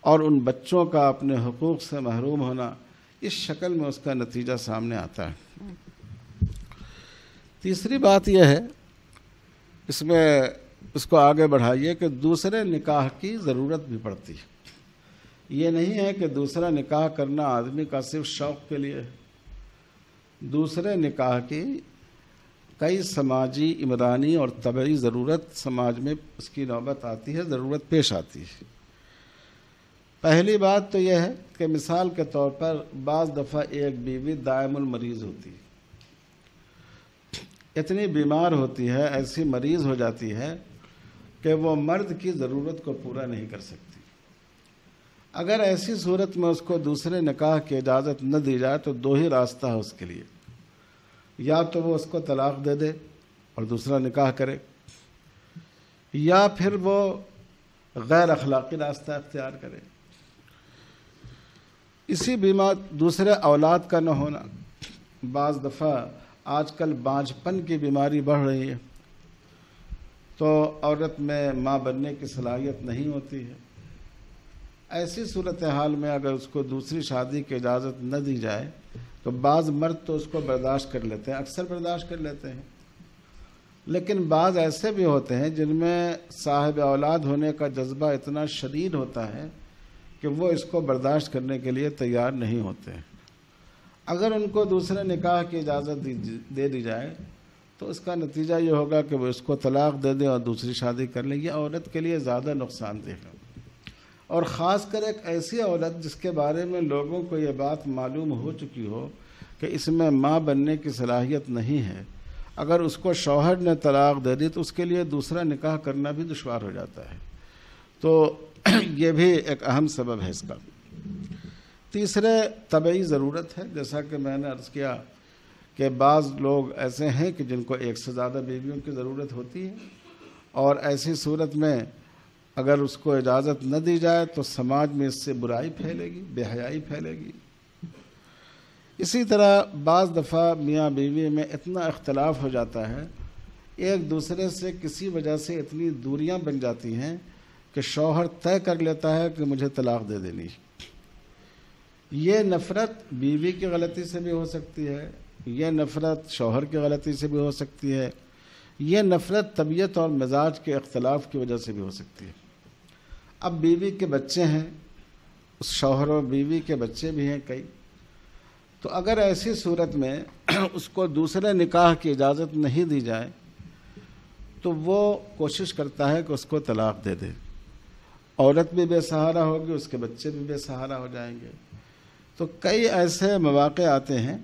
اور ان بچوں کا اپنے حقوق سے محروم ہونا، اس شکل میں اس کا نتیجہ سامنے آتا ہے. تیسری بات یہ ہے اس میں اس کو آگے بڑھائیے کہ دوسرے نکاح کی ضرورت بھی پڑتی ہے. یہ نہیں ہے کہ دوسرا نکاح کرنا آدمی کا صرف شوق کے لیے ہے. دوسرے نکاح کی کئی سماجی، عمرانی اور طبعی ضرورت سماج میں اس کی نوبت آتی ہے، ضرورت پیش آتی ہے. پہلی بات تو یہ ہے کہ مثال کے طور پر بعض دفعہ ایک بیوی دائم المریض ہوتی ہے، اتنی بیمار ہوتی ہے، ایسی مریض ہو جاتی ہے کہ وہ مرد کی ضرورت کو پورا نہیں کر سکتی. اگر ایسی صورت میں اس کو دوسرے نکاح کی اجازت نہ دی جائے تو دو ہی راستہ ہے اس کے لیے. یا تو وہ اس کو طلاق دے دے اور دوسرا نکاح کرے، یا پھر وہ غیر اخلاقی راستہ اختیار کرے. اسی بیمار دوسرے اولاد کا نہ ہونا، بعض دفعہ آج کل بانجھپن کی بیماری بڑھ رہی ہے تو عورت میں ماں بننے کی صلاحیت نہیں ہوتی ہے. ایسی صورتحال میں اگر اس کو دوسری شادی کی اجازت نہ دی جائے تو بعض مرد تو اس کو برداشت کر لیتے ہیں، اکثر برداشت کر لیتے ہیں، لیکن بعض ایسے بھی ہوتے ہیں جن میں صاحب اولاد ہونے کا جذبہ اتنا شدید ہوتا ہے کہ وہ اس کو برداشت کرنے کے لیے تیار نہیں ہوتے. اگر ان کو دوسرے نکاح کی اجازت دے دی جائے تو اس کا نتیجہ یہ ہوگا کہ وہ اس کو طلاق دے دیں اور دوسری شادی کر لیں. یہ عورت کے لیے زیادہ نقصان دہ ہے، اور خاص کر ایک ایسی عورت جس کے بارے میں لوگوں کو یہ بات معلوم ہو چکی ہو کہ اس میں ماں بننے کی صلاحیت نہیں ہے. اگر اس کو شوہر نے طلاق دے دی تو اس کے لیے دوسرا نکاح کرنا بھی دشوار ہو جاتا ہے. تو یہ بھی ایک اہم سبب ہے اس کا. تیسرے طبعی ضرورت ہے، جیسا کہ میں نے عرض کیا کہ بعض لوگ ایسے ہیں کہ جن کو ایک سے زیادہ بیویوں کی ضرورت ہوتی ہے، اور ایسی صورت میں اگر اس کو اجازت نہ دی جائے تو سماج میں اس سے برائی پھیلے گی، بے حیائی پھیلے گی. اسی طرح بعض دفعہ میاں بیوی میں اتنا اختلاف ہو جاتا ہے، ایک دوسرے سے کسی وجہ سے اتنی دوریاں بن جاتی ہیں کہ شوہر طے کر لیتا ہے کہ مجھے طلاق دے دینی. یہ نفرت بیوی کی غلطی سے بھی ہو سکتی ہے، یہ نفرت شوہر کی غلطی سے بھی ہو سکتی ہے، یہ نفرت طبیعت اور مزاج کے اختلاف کی وجہ سے بھی ہو سکتی ہے. اب بیوی کے بچے ہیں، اس شوہر اور بیوی کے بچے بھی ہیں کئی، تو اگر ایسی صورت میں اس کو دوسرے نکاح کی اجازت نہیں دی جائے تو وہ کوشش کرتا ہے کہ اس کو طلاق دے دے. عورت بھی بے سہارا ہوگی، اس کے بچے بھی بے سہارا ہو جائیں گے. تو کئی ایسے مواقع آتے ہیں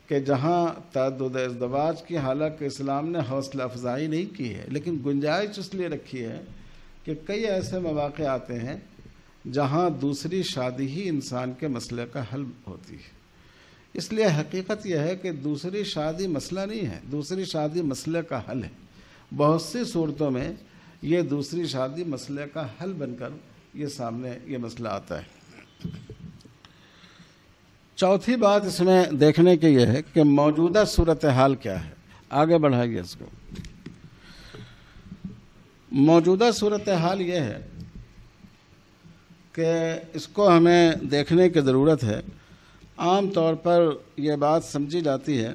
کہ جہاں تعدد ازدواج کی، حالانکہ اسلام نے حوصلہ افزائی نہیں کی ہے لیکن گنجائش اس لیے رکھی ہے کہ کئی ایسے مواقع آتے ہیں جہاں دوسری شادی ہی انسان کے مسئلے کا حل ہوتی ہے. اس لیے حقیقت یہ ہے کہ دوسری شادی مسئلہ نہیں ہے، دوسری شادی مسئلے کا حل ہے. بہت سی صورتوں میں یہ دوسری شادی مسئلے کا حل بن کر یہ سامنے یہ مسئلہ آتا ہے. چوتھی بات اس میں دیکھنے کی یہ ہے کہ موجودہ صورتحال کیا ہے. آگے بڑھائیے اس کو. موجودہ صورتحال یہ ہے کہ اس کو ہمیں دیکھنے کی ضرورت ہے. عام طور پر یہ بات سمجھی جاتی ہے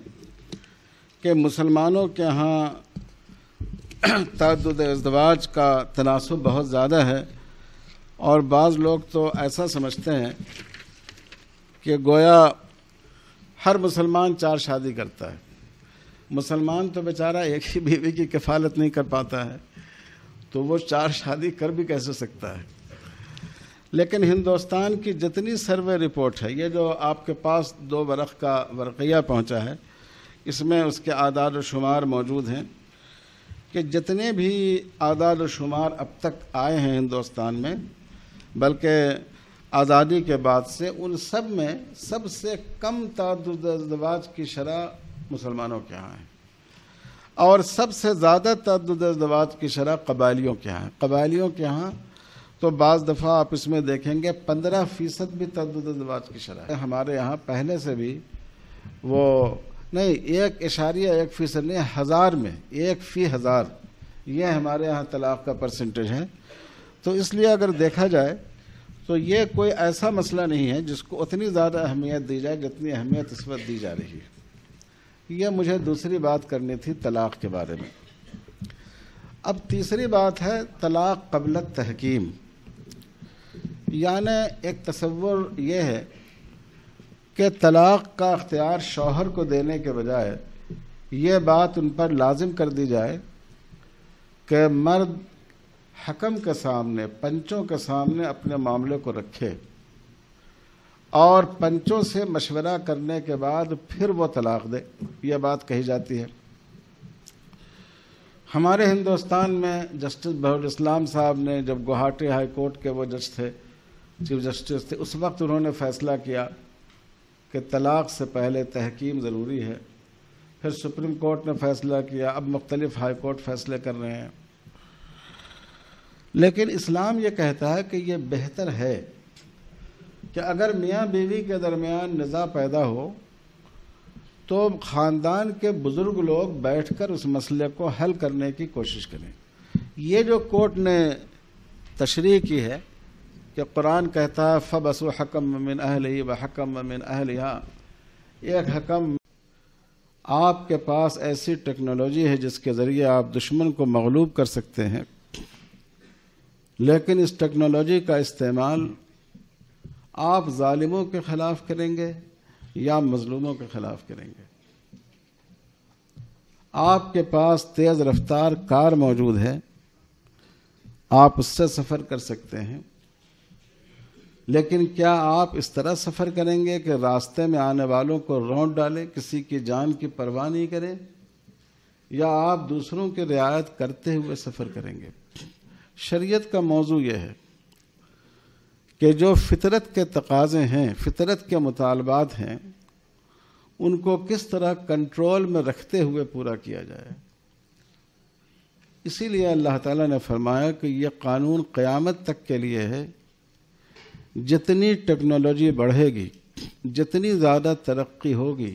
کہ مسلمانوں کے ہاں تعدد ازدواج کا تناسب بہت زیادہ ہے، اور بعض لوگ تو ایسا سمجھتے ہیں کہ گویا ہر مسلمان 4 شادی کرتا ہے. مسلمان تو بیچارہ ایک ہی بیوی کی کفالت نہیں کر پاتا ہے تو وہ 4 شادی کر بھی کیسے سکتا ہے. لیکن ہندوستان کی جتنی سروے رپورٹ ہے، یہ جو آپ کے پاس 2 ورق کا ورقیہ پہنچا ہے، اس میں اس کے اعداد و شمار موجود ہیں کہ جتنے بھی اعداد و شمار اب تک آئے ہیں ہندوستان میں، بلکہ آزادی کے بعد سے، ان سب میں سب سے کم تعدد ازدواج کی شرح مسلمانوں کے ہاں ہے، اور سب سے زیادہ تعدد ازدواج کی شرح قبائلیوں کے ہاں ہے. قبائلیوں کے ہاں تو بعض دفعہ آپ اس میں دیکھیں گے 15% بھی تعدد ازدواج کی شرح ہے. ہمارے یہاں پہلے سے بھی وہ نہیں 1.1% نہیں، 1000 میں 1 فی 1000 یہ ہمارے یہاں طلاق کا پرسنٹیج ہے. تو اس لیے اگر دیکھا جائے تو یہ کوئی ایسا مسئلہ نہیں ہے جس کو اتنی زیادہ اہمیت دی جائے جتنی اہمیت اس وقت دی جا رہی ہے. یہ مجھے دوسری بات کرنی تھی طلاق کے بارے میں. اب تیسری بات ہے طلاق قبل التحکیم، یعنی ایک تصور یہ ہے کہ طلاق کا اختیار شوہر کو دینے کے بجائے یہ بات ان پر لازم کر دی جائے کہ مرد حکم کے سامنے، پنچوں کے سامنے اپنے معاملے کو رکھے اور پنچوں سے مشورہ کرنے کے بعد پھر وہ طلاق دے، یہ بات کہی جاتی ہے۔ ہمارے ہندوستان میں جسٹس بہر اسلام صاحب نے جب گوہاٹی ہائی کورٹ کے وہ جج تھے، چیف جسٹس تھے، اس وقت انہوں نے فیصلہ کیا کہ طلاق سے پہلے تحکیم ضروری ہے۔ پھر سپریم کورٹ نے فیصلہ کیا، اب مختلف ہائی کورٹ فیصلے کر رہے ہیں، لیکن اسلام یہ کہتا ہے کہ یہ بہتر ہے کہ اگر میاں بیوی کے درمیان نزاع پیدا ہو تو خاندان کے بزرگ لوگ بیٹھ کر اس مسئلے کو حل کرنے کی کوشش کریں۔ یہ جو کورٹ نے تشریح کی ہے کہ قرآن کہتا ہے فَبَعَثُوا حَكَمًا مِّنْ أَهْلِهِ وَحَكَمًا مِّنْ أَهْلِهَا، ایک حکم آپ کے پاس ایسی ٹیکنالوجی ہے جس کے ذریعے آپ دشمن کو مغلوب کر سکتے ہیں، لیکن اس ٹیکنالوجی کا استعمال آپ ظالموں کے خلاف کریں گے یا مظلوموں کے خلاف کریں گے۔ آپ کے پاس تیز رفتار کار موجود ہے، آپ اس سے سفر کر سکتے ہیں، لیکن کیا آپ اس طرح سفر کریں گے کہ راستے میں آنے والوں کو رونٹ ڈالیں، کسی کی جان کی پرواہ نہیں کریں، یا آپ دوسروں کی رعایت کرتے ہوئے سفر کریں گے؟ شریعت کا موضوع یہ ہے کہ جو فطرت کے تقاضے ہیں، فطرت کے مطالبات ہیں، ان کو کس طرح کنٹرول میں رکھتے ہوئے پورا کیا جائے۔ اسی لیے اللہ تعالیٰ نے فرمایا کہ یہ قانون قیامت تک کے لیے ہے۔ جتنی ٹیکنالوجی بڑھے گی، جتنی زیادہ ترقی ہوگی،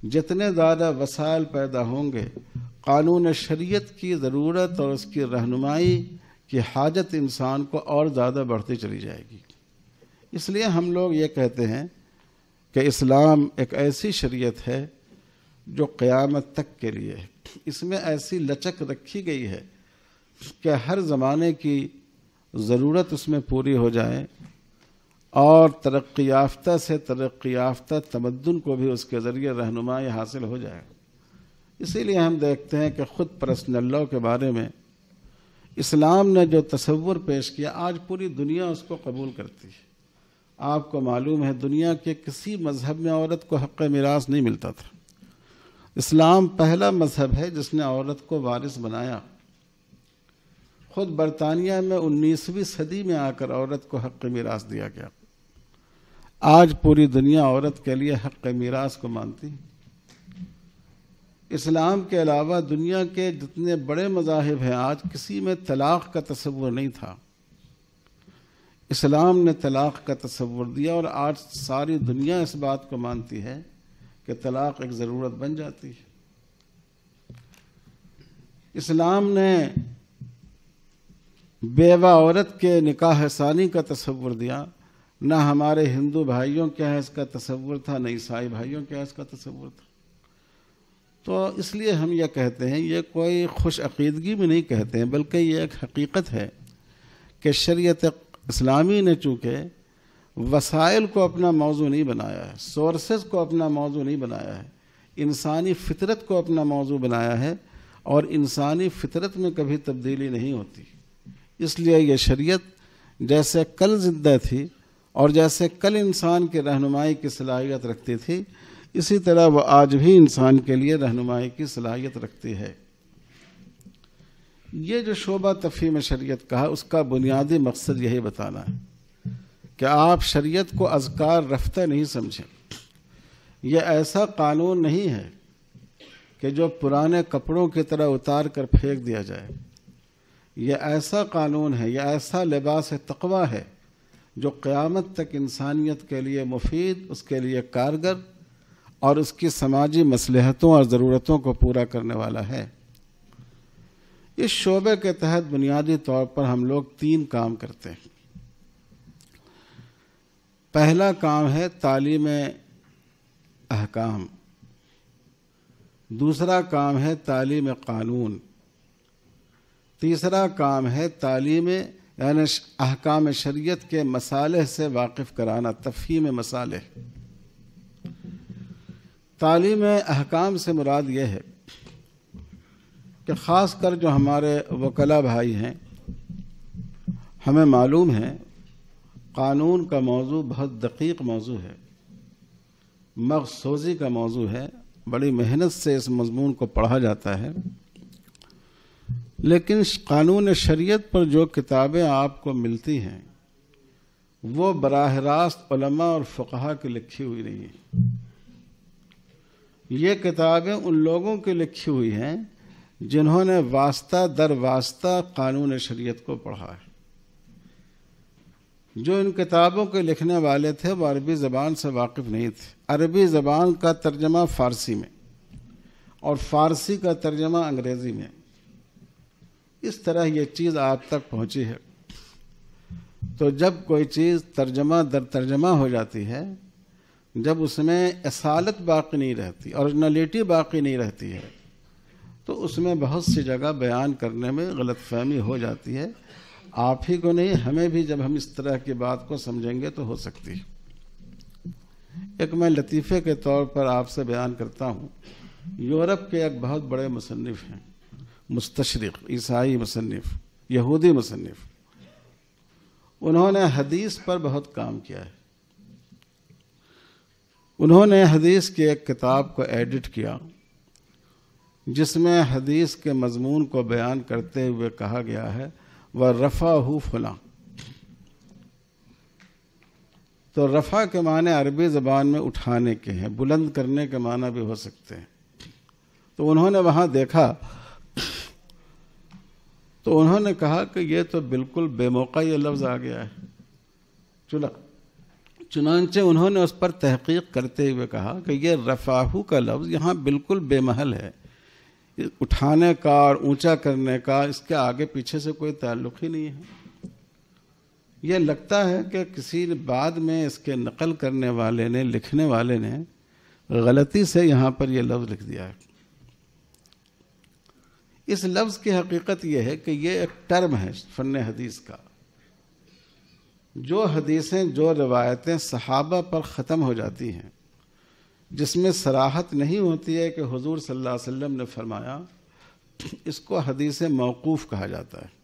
جتنے زیادہ وسائل پیدا ہوں گے، قانون شریعت کی ضرورت اور اس کی رہنمائی کی حاجت انسان کو اور زیادہ بڑھتی چلی جائے گی۔ اس لیے ہم لوگ یہ کہتے ہیں کہ اسلام ایک ایسی شریعت ہے جو قیامت تک کے لیے ہے۔ اس میں ایسی لچک رکھی گئی ہے کہ ہر زمانے کی ضرورت اس میں پوری ہو جائے اور ترقی یافتہ سے ترقی یافتہ تمدن کو بھی اس کے ذریعے رہنمائی حاصل ہو جائے۔ اسی لیے ہم دیکھتے ہیں کہ خود پرسنل لاء کے بارے میں اسلام نے جو تصور پیش کیا، آج پوری دنیا اس کو قبول کرتی ہے۔ آپ کو معلوم ہے دنیا کے کسی مذہب میں عورت کو حق میراث نہیں ملتا تھا۔ اسلام پہلا مذہب ہے جس نے عورت کو وارث بنایا۔ خود برطانیہ میں 19ویں صدی میں آ کر عورت کو حق میراث دیا گیا۔ آج پوری دنیا عورت کے لیے حق میراث کو مانتی ہے۔ اسلام کے علاوہ دنیا کے جتنے بڑے مذاہب ہیں، آج کسی میں طلاق کا تصور نہیں تھا۔ اسلام نے طلاق کا تصور دیا اور آج ساری دنیا اس بات کو مانتی ہے کہ طلاق ایک ضرورت بن جاتی ہے۔ اسلام نے بیوہ عورت کے نکاح ثانی کا تصور دیا۔ نہ ہمارے ہندو بھائیوں کے یہاں اس کا تصور تھا، نہ عیسائی بھائیوں کے یہاں اس کا تصور تھا۔ تو اس لیے ہم یہ کہتے ہیں، یہ کوئی خوش عقیدگی میں نہیں کہتے ہیں، بلکہ یہ ایک حقیقت ہے کہ شریعت اسلامی نے چونکہ وسائل کو اپنا موضوع نہیں بنایا ہے، سورسز کو اپنا موضوع نہیں بنایا ہے، انسانی فطرت کو اپنا موضوع بنایا ہے، اور انسانی فطرت میں کبھی تبدیلی نہیں ہوتی۔ اس لیے یہ شریعت جیسے کل زندہ تھی اور جیسے کل انسان کی رہنمائی کی صلاحیت رکھتی تھی، اسی طرح وہ آج بھی انسان کے لیے رہنمائی کی صلاحیت رکھتی ہے۔ یہ جو شعبہ تفہیم شریعت کہا، اس کا بنیادی مقصد یہی بتانا ہے کہ آپ شریعت کو اذکار رفتہ نہیں سمجھیں۔ یہ ایسا قانون نہیں ہے کہ جو پرانے کپڑوں کی طرح اتار کر پھینک دیا جائے۔ یہ ایسا قانون ہے، یہ ایسا لباس تقویٰ ہے جو قیامت تک انسانیت کے لیے مفید، اس کے لیے کارگر اور اس کی سماجی مصلحتوں اور ضرورتوں کو پورا کرنے والا ہے۔ اس شعبے کے تحت بنیادی طور پر ہم لوگ 3 کام کرتے ہیں۔ پہلا کام ہے تعلیم احکام، دوسرا کام ہے تعلیم قانون، تیسرا کام ہے تعلیم یعنی احکام شریعت کے مصالح سے واقف کرانا، تفہیم مصالح۔ تعلیم احکام سے مراد یہ ہے کہ خاص کر جو ہمارے وکلا بھائی ہیں، ہمیں معلوم ہے قانون کا موضوع بہت دقیق موضوع ہے، مغز سوزی کا موضوع ہے، بڑی محنت سے اس مضمون کو پڑھا جاتا ہے، لیکن قانون شریعت پر جو کتابیں آپ کو ملتی ہیں وہ براہ راست علماء اور فقہا کی لکھی ہوئی نہیں ہیں۔ یہ کتابیں ان لوگوں کی لکھی ہوئی ہیں جنہوں نے واسطہ در واسطہ قانون شریعت کو پڑھا ہے۔ جو ان کتابوں کے لکھنے والے تھے وہ عربی زبان سے واقف نہیں تھے، عربی زبان کا ترجمہ فارسی میں اور فارسی کا ترجمہ انگریزی میں، اس طرح یہ چیز آپ تک پہنچی ہے۔ تو جب کوئی چیز ترجمہ در ترجمہ ہو جاتی ہے، جب اس میں اصالت باقی نہیں رہتی، اوریجنلٹی باقی نہیں رہتی ہے، تو اس میں بہت سی جگہ بیان کرنے میں غلط فہمی ہو جاتی ہے۔ آپ ہی کو نہیں، ہمیں بھی جب ہم اس طرح کی بات کو سمجھیں گے تو ہو سکتی ہے۔ ایک میں لطیفے کے طور پر آپ سے بیان کرتا ہوں، یورپ کے ایک بہت بڑے مصنف ہیں، مستشرق، عیسائی مصنف، یہودی مصنف، انہوں نے حدیث پر بہت کام کیا ہے۔ انہوں نے حدیث کی ایک کتاب کو ایڈٹ کیا جس میں حدیث کے مضمون کو بیان کرتے ہوئے کہا گیا ہے وَرَفَعَهُ فلاں۔ تو رفع کے معنی عربی زبان میں اٹھانے کے ہیں، بلند کرنے کے معنی بھی ہو سکتے ہیں۔ تو انہوں نے وہاں دیکھا تو انہوں نے کہا کہ یہ تو بالکل بے موقع یہ لفظ آ گیا ہے۔ چنانچہ انہوں نے اس پر تحقیق کرتے ہوئے کہا کہ یہ رفعہ کا لفظ یہاں بالکل بے محل ہے، اٹھانے کا اور اونچا کرنے کا اس کے آگے پیچھے سے کوئی تعلق ہی نہیں ہے۔ یہ لگتا ہے کہ کسی بعد میں اس کے نقل کرنے والے نے، لکھنے والے نے غلطی سے یہاں پر یہ لفظ لکھ دیا ہے۔ اس لفظ کی حقیقت یہ ہے کہ یہ ایک ٹرم ہے فن حدیث کا۔ جو حدیثیں، جو روایتیں صحابہ پر ختم ہو جاتی ہیں، جس میں صراحت نہیں ہوتی ہے کہ حضور صلی اللہ علیہ وسلم نے فرمایا، اس کو حدیث موقوف کہا جاتا ہے۔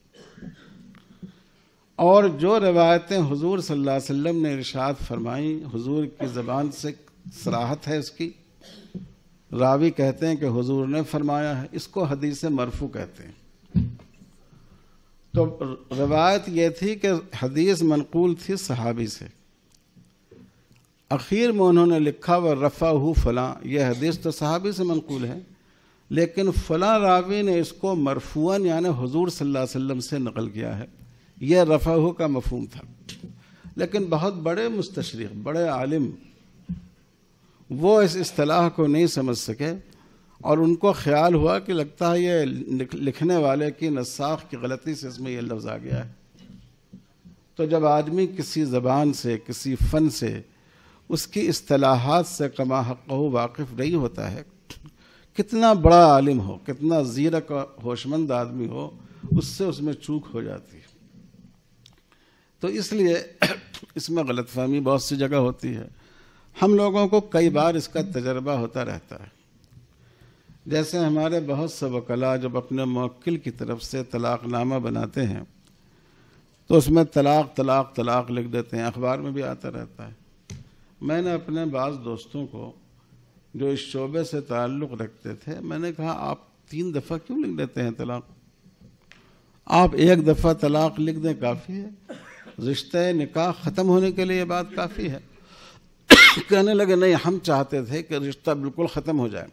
اور جو روایتیں حضور صلی اللہ علیہ وسلم نے ارشاد فرمائیں، حضور کی زبان سے صراحت ہے اس کی، راوی کہتے ہیں کہ حضور نے فرمایا ہے، اس کو حدیث مرفوع کہتے ہیں۔ تو روایت یہ تھی کہ حدیث منقول تھی صحابی سے، اخیر میں انہوں نے لکھا وَرَفَعَهُ فلاں، یہ حدیث تو صحابی سے منقول ہے، لیکن فلاں راوی نے اس کو مرفوعاً یعنی حضور صلی اللہ علیہ وسلم سے نقل کیا ہے۔ یہ رفعہ کا مفہوم تھا، لیکن بہت بڑے مستشرق، بڑے عالم وہ اس اصطلاح کو نہیں سمجھ سکے، اور ان کو خیال ہوا کہ لگتا ہے یہ لکھنے والے کی نساخ کی غلطی سے اس میں یہ لفظ آ گیا ہے۔ تو جب آدمی کسی زبان سے، کسی فن سے، اس کی اصطلاحات سے کما حقہ واقف نہیں ہوتا ہے، کتنا بڑا عالم ہو، کتنا زیرک ہوشمند آدمی ہو، اس میں چوک ہو جاتی ہے۔ تو اس لیے اس میں غلط فہمی بہت سی جگہ ہوتی ہے۔ ہم لوگوں کو کئی بار اس کا تجربہ ہوتا رہتا ہے۔ جیسے ہمارے بہت سے وکلاء جب اپنے موکل کی طرف سے طلاق نامہ بناتے ہیں تو اس میں طلاق طلاق طلاق لکھ دیتے ہیں، اخبار میں بھی آتا رہتا ہے۔ میں نے اپنے بعض دوستوں کو جو اس شعبے سے تعلق رکھتے تھے، میں نے کہا آپ 3 دفعہ کیوں لکھ دیتے ہیں طلاق؟ آپ 1 دفعہ طلاق لکھ دیں کافی ہے، رشتہ نکاح ختم ہونے کے لیے یہ بات کافی ہے۔ کہنے لگے نہیں، ہم چاہتے تھے کہ رشتہ بالکل ختم ہو جائے۔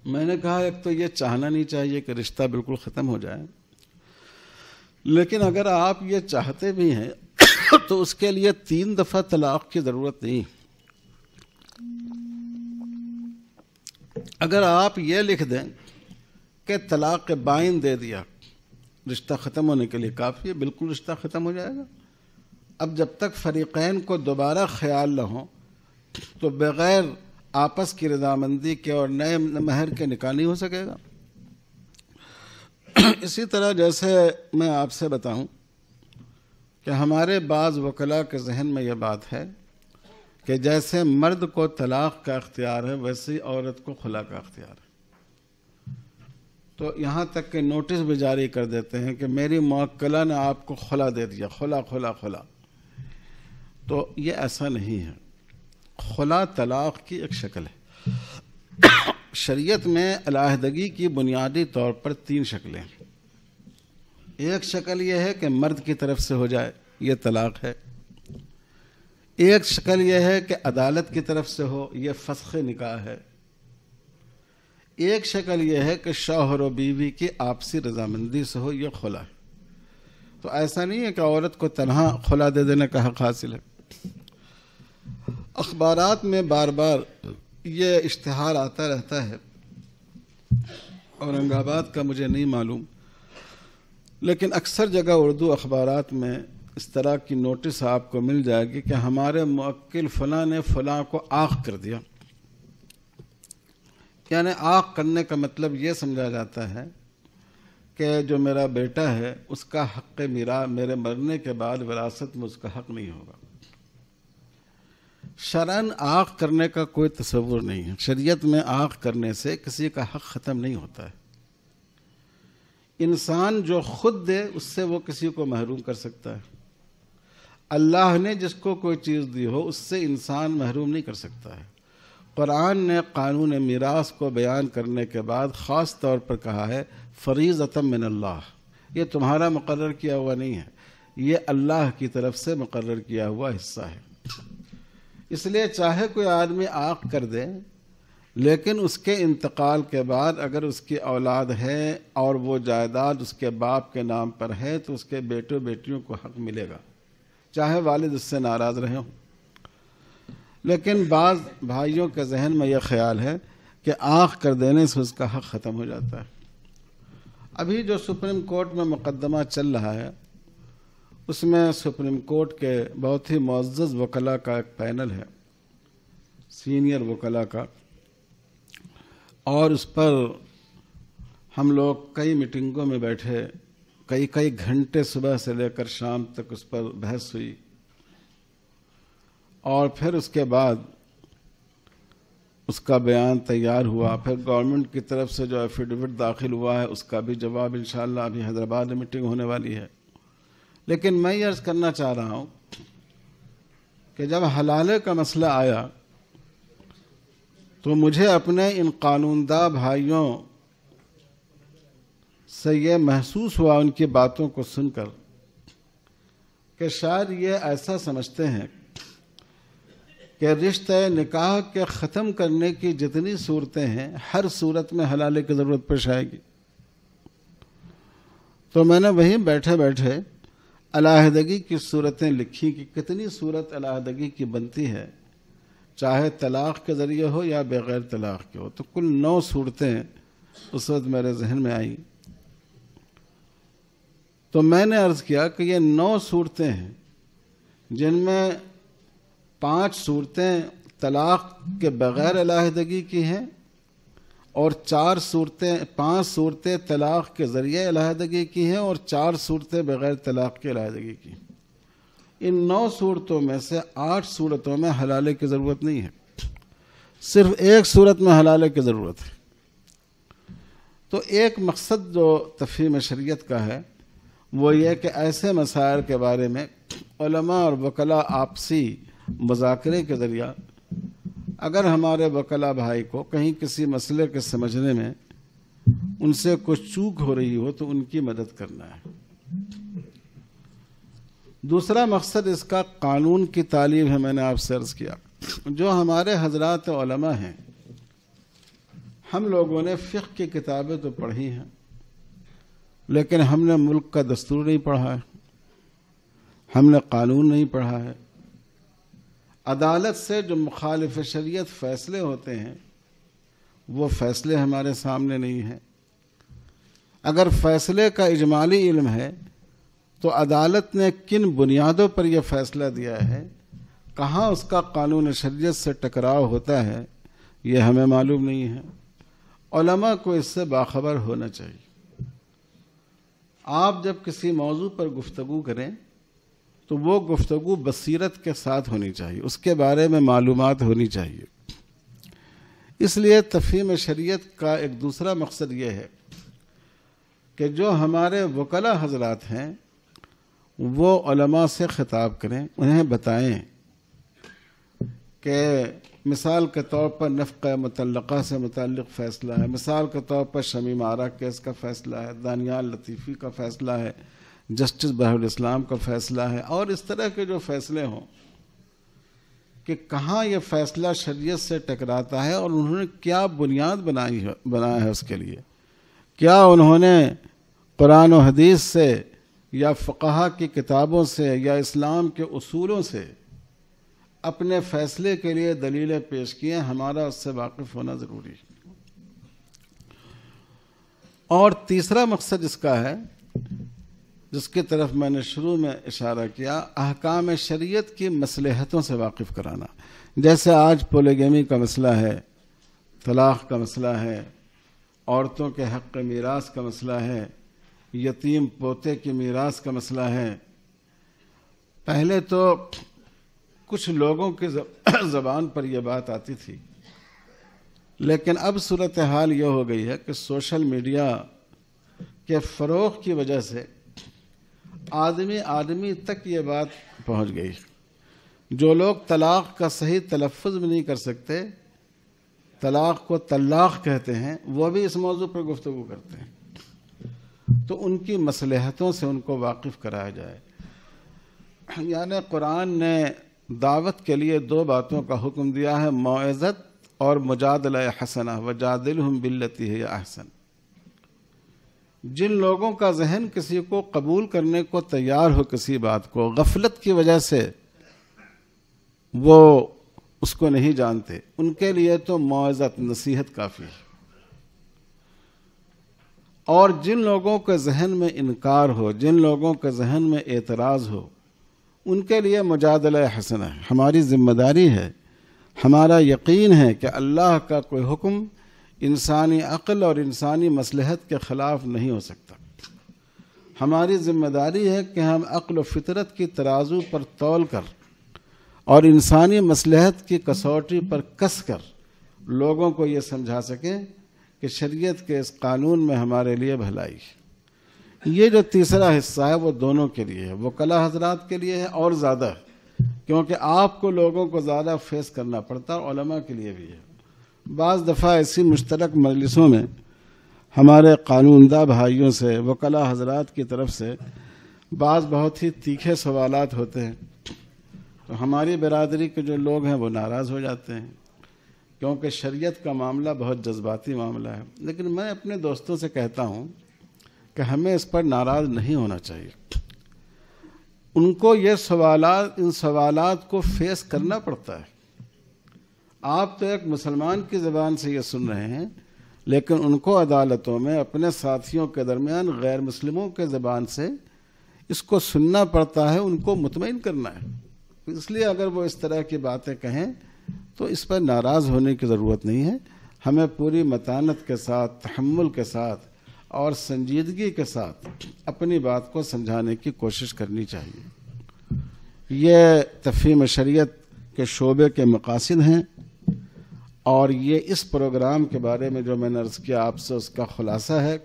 میں نے کہا ایک تو یہ چاہنا نہیں چاہیے کہ رشتہ بالکل ختم ہو جائے، لیکن اگر آپ یہ چاہتے بھی ہیں تو اس کے لیے 3 دفعہ طلاق کی ضرورت نہیں۔ اگر آپ یہ لکھ دیں کہ طلاق بائن دے دیا، رشتہ ختم ہونے کے لیے کافی ہے، بالکل رشتہ ختم ہو جائے گا۔ اب جب تک فریقین کو دوبارہ خیال نہ ہو تو بغیر آپس کی رضامندی کے اور نئے مہر کے نکاح نہیں ہو سکے گا۔ اسی طرح جیسے میں آپ سے بتاؤں کہ ہمارے بعض وکلاء کے ذہن میں یہ بات ہے کہ جیسے مرد کو طلاق کا اختیار ہے ویسے ہی عورت کو خلا کا اختیار ہے، تو یہاں تک کہ نوٹس بھی جاری کر دیتے ہیں کہ میری موکلہ نے آپ کو خلا دے دیا، خلا خلا خلا. تو یہ ایسا نہیں ہے. خلا طلاق کی ایک شکل ہے. شریعت میں علیحدگی کی بنیادی طور پر 3 شکلیں ہیں. ایک شکل یہ ہے کہ مرد کی طرف سے ہو جائے، یہ طلاق ہے. ایک شکل یہ ہے کہ عدالت کی طرف سے ہو، یہ فسخ نکاح ہے. ایک شکل یہ ہے کہ شوہر و بیوی کی آپسی رضامندی سے ہو، یہ خلا ہے. تو ایسا نہیں ہے کہ عورت کو تنہا خلا دے دینے کا حق حاصل ہے. اخبارات میں بار بار یہ اشتہار آتا رہتا ہے، اورنگ آباد کا مجھے نہیں معلوم، لیکن اکثر جگہ اردو اخبارات میں اس طرح کی نوٹس آپ کو مل جائے گی کہ ہمارے موکل فلاں نے فلاں کو عاق کر دیا. یعنی عاق کرنے کا مطلب یہ سمجھا جاتا ہے کہ جو میرا بیٹا ہے اس کا حق میراث میرے مرنے کے بعد وراثت میں اس کا حق نہیں ہوگا. شرعاً عاق کرنے کا کوئی تصور نہیں ہے. شریعت میں عاق کرنے سے کسی کا حق ختم نہیں ہوتا ہے. انسان جو خود دے اس سے وہ کسی کو محروم کر سکتا ہے. اللہ نے جس کو کوئی چیز دی ہو اس سے انسان محروم نہیں کر سکتا ہے. قرآن نے قانون میراث کو بیان کرنے کے بعد خاص طور پر کہا ہے فریضۃ من اللہ. یہ تمہارا مقرر کیا ہوا نہیں ہے، یہ اللہ کی طرف سے مقرر کیا ہوا حصہ ہے. اس لیے چاہے کوئی آدمی عاق کر دے، لیکن اس کے انتقال کے بعد اگر اس کی اولاد ہے اور وہ جائیداد اس کے باپ کے نام پر ہے تو اس کے بیٹوں بیٹیوں کو حق ملے گا، چاہے والد اس سے ناراض رہے ہوں. لیکن بعض بھائیوں کے ذہن میں یہ خیال ہے کہ عاق کر دینے سے اس کا حق ختم ہو جاتا ہے. ابھی جو سپریم کورٹ میں مقدمہ چل رہا ہے اس میں سپریم کورٹ کے بہت ہی معزز وکلاء کا ایک پینل ہے، سینئر وکلاء کا، اور اس پر ہم لوگ کئی میٹنگوں میں بیٹھے، کئی گھنٹے صبح سے لے کر شام تک اس پر بحث ہوئی، اور پھر اس کے بعد اس کا بیان تیار ہوا. پھر گورنمنٹ کی طرف سے جو ایفیڈیوٹ داخل ہوا ہے اس کا بھی جواب انشاءاللہ ابھی حیدرآباد میں میٹنگ ہونے والی ہے. لیکن میں یہ عرض کرنا چاہ رہا ہوں کہ جب حلالے کا مسئلہ آیا تو مجھے اپنے ان قانوندہ بھائیوں سے یہ محسوس ہوا ان کی باتوں کو سن کر کہ شاید یہ ایسا سمجھتے ہیں کہ رشتہ نکاح کے ختم کرنے کی جتنی صورتیں ہیں ہر صورت میں حلالے کی ضرورت پیش آئے گی. تو میں نے وہیں بیٹھے بیٹھے علیحدگی کی صورتیں لکھی کہ کتنی صورت علیحدگی کی بنتی ہے، چاہے طلاق کے ذریعے ہو یا بغیر طلاق کے ہو. تو کل 9 صورتیں اس وقت میرے ذہن میں آئیں. تو میں نے عرض کیا کہ یہ 9 صورتیں ہیں جن میں 5 صورتیں طلاق کے بغیر علیحدگی کی ہیں اور 5 صورتیں طلاق کے ذریعے علیحدگی کی ہیں اور 4 صورتیں بغیر طلاق کے علیحدگی کی. ان 9 صورتوں میں سے 8 صورتوں میں حلالے کی ضرورت نہیں ہے، صرف ایک صورت میں حلالے کی ضرورت ہے. تو ایک مقصد جو تفہیم شریعت کا ہے وہ یہ کہ ایسے مسائل کے بارے میں علماء اور وکلاء آپسی مذاکرے کے ذریعہ اگر ہمارے وکلاء بھائی کو کہیں کسی مسئلے کے سمجھنے میں ان سے کچھ چوک ہو رہی ہو تو ان کی مدد کرنا ہے. دوسرا مقصد اس کا قانون کی تعلیم ہے. میں نے آپ سے عرض کیا جو ہمارے حضرات علماء ہیں، ہم لوگوں نے فقہ کی کتابیں تو پڑھی ہیں لیکن ہم نے ملک کا دستور نہیں پڑھا ہے، ہم نے قانون نہیں پڑھا ہے. عدالت سے جو مخالف شریعت فیصلے ہوتے ہیں وہ فیصلے ہمارے سامنے نہیں ہیں. اگر فیصلے کا اجمالی علم ہے تو عدالت نے کن بنیادوں پر یہ فیصلہ دیا ہے، کہاں اس کا قانون شریعت سے ٹکراؤ ہوتا ہے، یہ ہمیں معلوم نہیں ہے. علماء کو اس سے باخبر ہونا چاہیے. آپ جب کسی موضوع پر گفتگو کریں تو وہ گفتگو بصیرت کے ساتھ ہونی چاہیے، اس کے بارے میں معلومات ہونی چاہیے۔ اس لیے تفہیم شریعت کا ایک دوسرا مقصد یہ ہے کہ جو ہمارے وکلاء حضرات ہیں وہ علماء سے خطاب کریں، انہیں بتائیں کہ مثال کے طور پر نفقہ مطلقہ سے متعلق فیصلہ ہے، مثال کے طور پر شمیم آرا کیس کا فیصلہ ہے، دانیال لطیفی کا فیصلہ ہے، جسٹس بہار الاسلام کا فیصلہ ہے، اور اس طرح کے جو فیصلے ہوں کہ کہاں یہ فیصلہ شریعت سے ٹکراتا ہے اور انہوں نے کیا بنیاد بنایا ہے اس کے لیے، کیا انہوں نے قرآن و حدیث سے یا فقہا کی کتابوں سے یا اسلام کے اصولوں سے اپنے فیصلے کے لیے دلیلیں پیش کی ہیں، ہمارا اس سے واقف ہونا ضروری ہے۔ اور تیسرا مقصد اس کا ہے جس کی طرف میں نے شروع میں اشارہ کیا، احکام شریعت کی مصلحتوں سے واقف کرانا۔ جیسے آج پولیگیمی کا مسئلہ ہے، طلاق کا مسئلہ ہے، عورتوں کے حق میراث کا مسئلہ ہے، یتیم پوتے کی میراث کا مسئلہ ہے۔ پہلے تو کچھ لوگوں کی زبان پر یہ بات آتی تھی، لیکن اب صورتحال یہ ہو گئی ہے کہ سوشل میڈیا کے فروغ کی وجہ سے آدمی تک یہ بات پہنچ گئی۔ جو لوگ طلاق کا صحیح تلفظ بھی نہیں کر سکتے، طلاق کو طلاق کہتے ہیں، وہ بھی اس موضوع پر گفتگو کرتے ہیں، تو ان کی مصلحتوں سے ان کو واقف کرایا جائے۔ یعنی قرآن نے دعوت کے لیے دو باتوں کا حکم دیا ہے، موعظت اور مجادلہ حسنہ، وجادلہم باللتی ہی احسن۔ جن لوگوں کا ذہن کسی کو قبول کرنے کو تیار ہو، کسی بات کو غفلت کی وجہ سے وہ اس کو نہیں جانتے، ان کے لیے تو موعظت، نصیحت کافی ہے۔ اور جن لوگوں کے ذہن میں انکار ہو، جن لوگوں کے ذہن میں اعتراض ہو، ان کے لیے مجادلہ حسنہ ہے۔ ہماری ذمہ داری ہے، ہمارا یقین ہے کہ اللہ کا کوئی حکم انسانی عقل اور انسانی مصلحت کے خلاف نہیں ہو سکتا۔ ہماری ذمہ داری ہے کہ ہم عقل و فطرت کی ترازو پر تول کر اور انسانی مصلحت کی کسوٹی پر کس کر لوگوں کو یہ سمجھا سکیں کہ شریعت کے اس قانون میں ہمارے لیے بھلائی ہے۔ یہ جو تیسرا حصہ ہے وہ دونوں کے لیے ہے، وکلاء حضرات کے لیے ہے اور زیادہ ہے، کیونکہ آپ کو لوگوں کو زیادہ فیس کرنا پڑتا ہے، علماء کے لیے بھی ہے۔ بعض دفعہ ایسی مشترک مجلسوں میں ہمارے قانوندہ بھائیوں سے، وکلاء حضرات کی طرف سے بعض بہت ہی تیکھے سوالات ہوتے ہیں، تو ہماری برادری کے جو لوگ ہیں وہ ناراض ہو جاتے ہیں، کیونکہ شریعت کا معاملہ بہت جذباتی معاملہ ہے۔ لیکن میں اپنے دوستوں سے کہتا ہوں کہ ہمیں اس پر ناراض نہیں ہونا چاہیے۔ ان کو یہ سوالات، ان سوالات کو فیس کرنا پڑتا ہے۔ آپ تو ایک مسلمان کی زبان سے یہ سن رہے ہیں، لیکن ان کو عدالتوں میں اپنے ساتھیوں کے درمیان غیر مسلموں کے زبان سے اس کو سننا پڑتا ہے، ان کو مطمئن کرنا ہے۔ اس لیے اگر وہ اس طرح کی باتیں کہیں تو اس پر ناراض ہونے کی ضرورت نہیں ہے۔ ہمیں پوری متانت کے ساتھ، تحمل کے ساتھ اور سنجیدگی کے ساتھ اپنی بات کو سمجھانے کی کوشش کرنی چاہیے۔ یہ تفہیم شریعت کے شعبے کے مقاصد ہیں، اور یہ اس پروگرام کے بارے میں جو میں نے عرض کیا آپ سے، اس کا خلاصہ ہے۔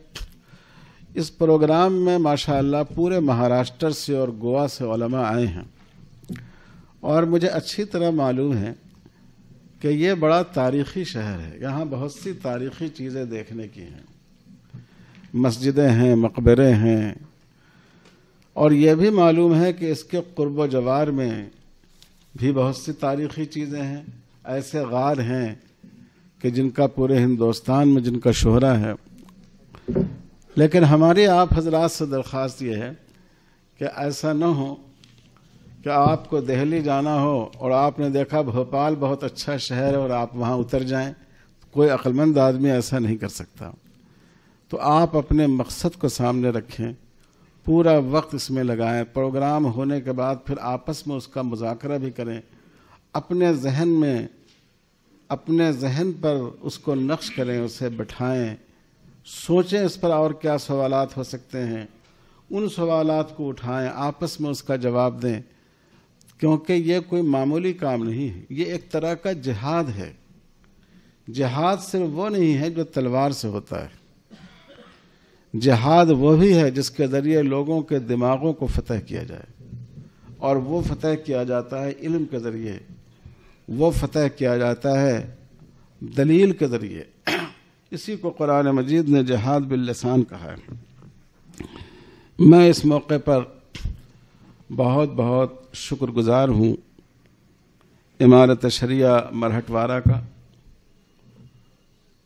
اس پروگرام میں ماشاءاللہ پورے مہاراشٹر سے اور گوا سے علماء آئے ہیں، اور مجھے اچھی طرح معلوم ہے کہ یہ بڑا تاریخی شہر ہے، یہاں بہت سی تاریخی چیزیں دیکھنے کی ہیں، مسجدیں ہیں، مقبرے ہیں، اور یہ بھی معلوم ہے کہ اس کے قرب و جوار میں بھی بہت سی تاریخی چیزیں ہیں، ایسے غار ہیں کہ جن کا پورے ہندوستان میں جن کا شہرہ ہے۔ لیکن ہماری آپ حضرات سے درخواست یہ ہے کہ ایسا نہ ہو کہ آپ کو دہلی جانا ہو اور آپ نے دیکھا بھوپال بہت اچھا شہر ہے اور آپ وہاں اتر جائیں۔ کوئی عقلمند آدمی ایسا نہیں کر سکتا۔ تو آپ اپنے مقصد کو سامنے رکھیں، پورا وقت اس میں لگائیں، پروگرام ہونے کے بعد پھر آپس میں اس کا مذاکرہ بھی کریں، اپنے ذہن پر اس کو نقش کریں، اسے بٹھائیں، سوچیں اس پر اور کیا سوالات ہو سکتے ہیں، ان سوالات کو اٹھائیں، آپس میں اس کا جواب دیں، کیونکہ یہ کوئی معمولی کام نہیں ہے، یہ ایک طرح کا جہاد ہے۔ جہاد صرف وہ نہیں ہے جو تلوار سے ہوتا ہے، جہاد وہ بھی ہے جس کے ذریعے لوگوں کے دماغوں کو فتح کیا جائے، اور وہ فتح کیا جاتا ہے علم کے ذریعے، وہ فتح کیا جاتا ہے دلیل کے ذریعے۔ اسی کو قرآن مجید نے جہاد باللسان کہا ہے۔ میں اس موقع پر بہت بہت شکر گزار ہوں امارت شریعہ مرہٹ وارہ کا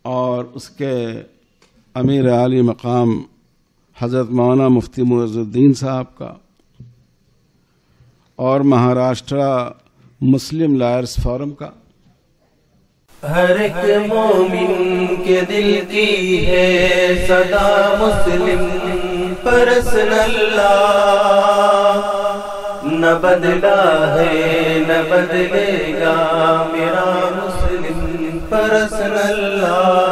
اور اس کے امیر عالی مقام حضرت مولانا مفتی معز الدین صاحب کا، اور مہاراشٹرا مسلم لائرز فورم کا۔ ہر ایک مومن کے دل کی ہے صدا مسلم پرسن اللہ، نہ بدلا ہے نہ بدلے گا میرا مسلم پرسن اللہ۔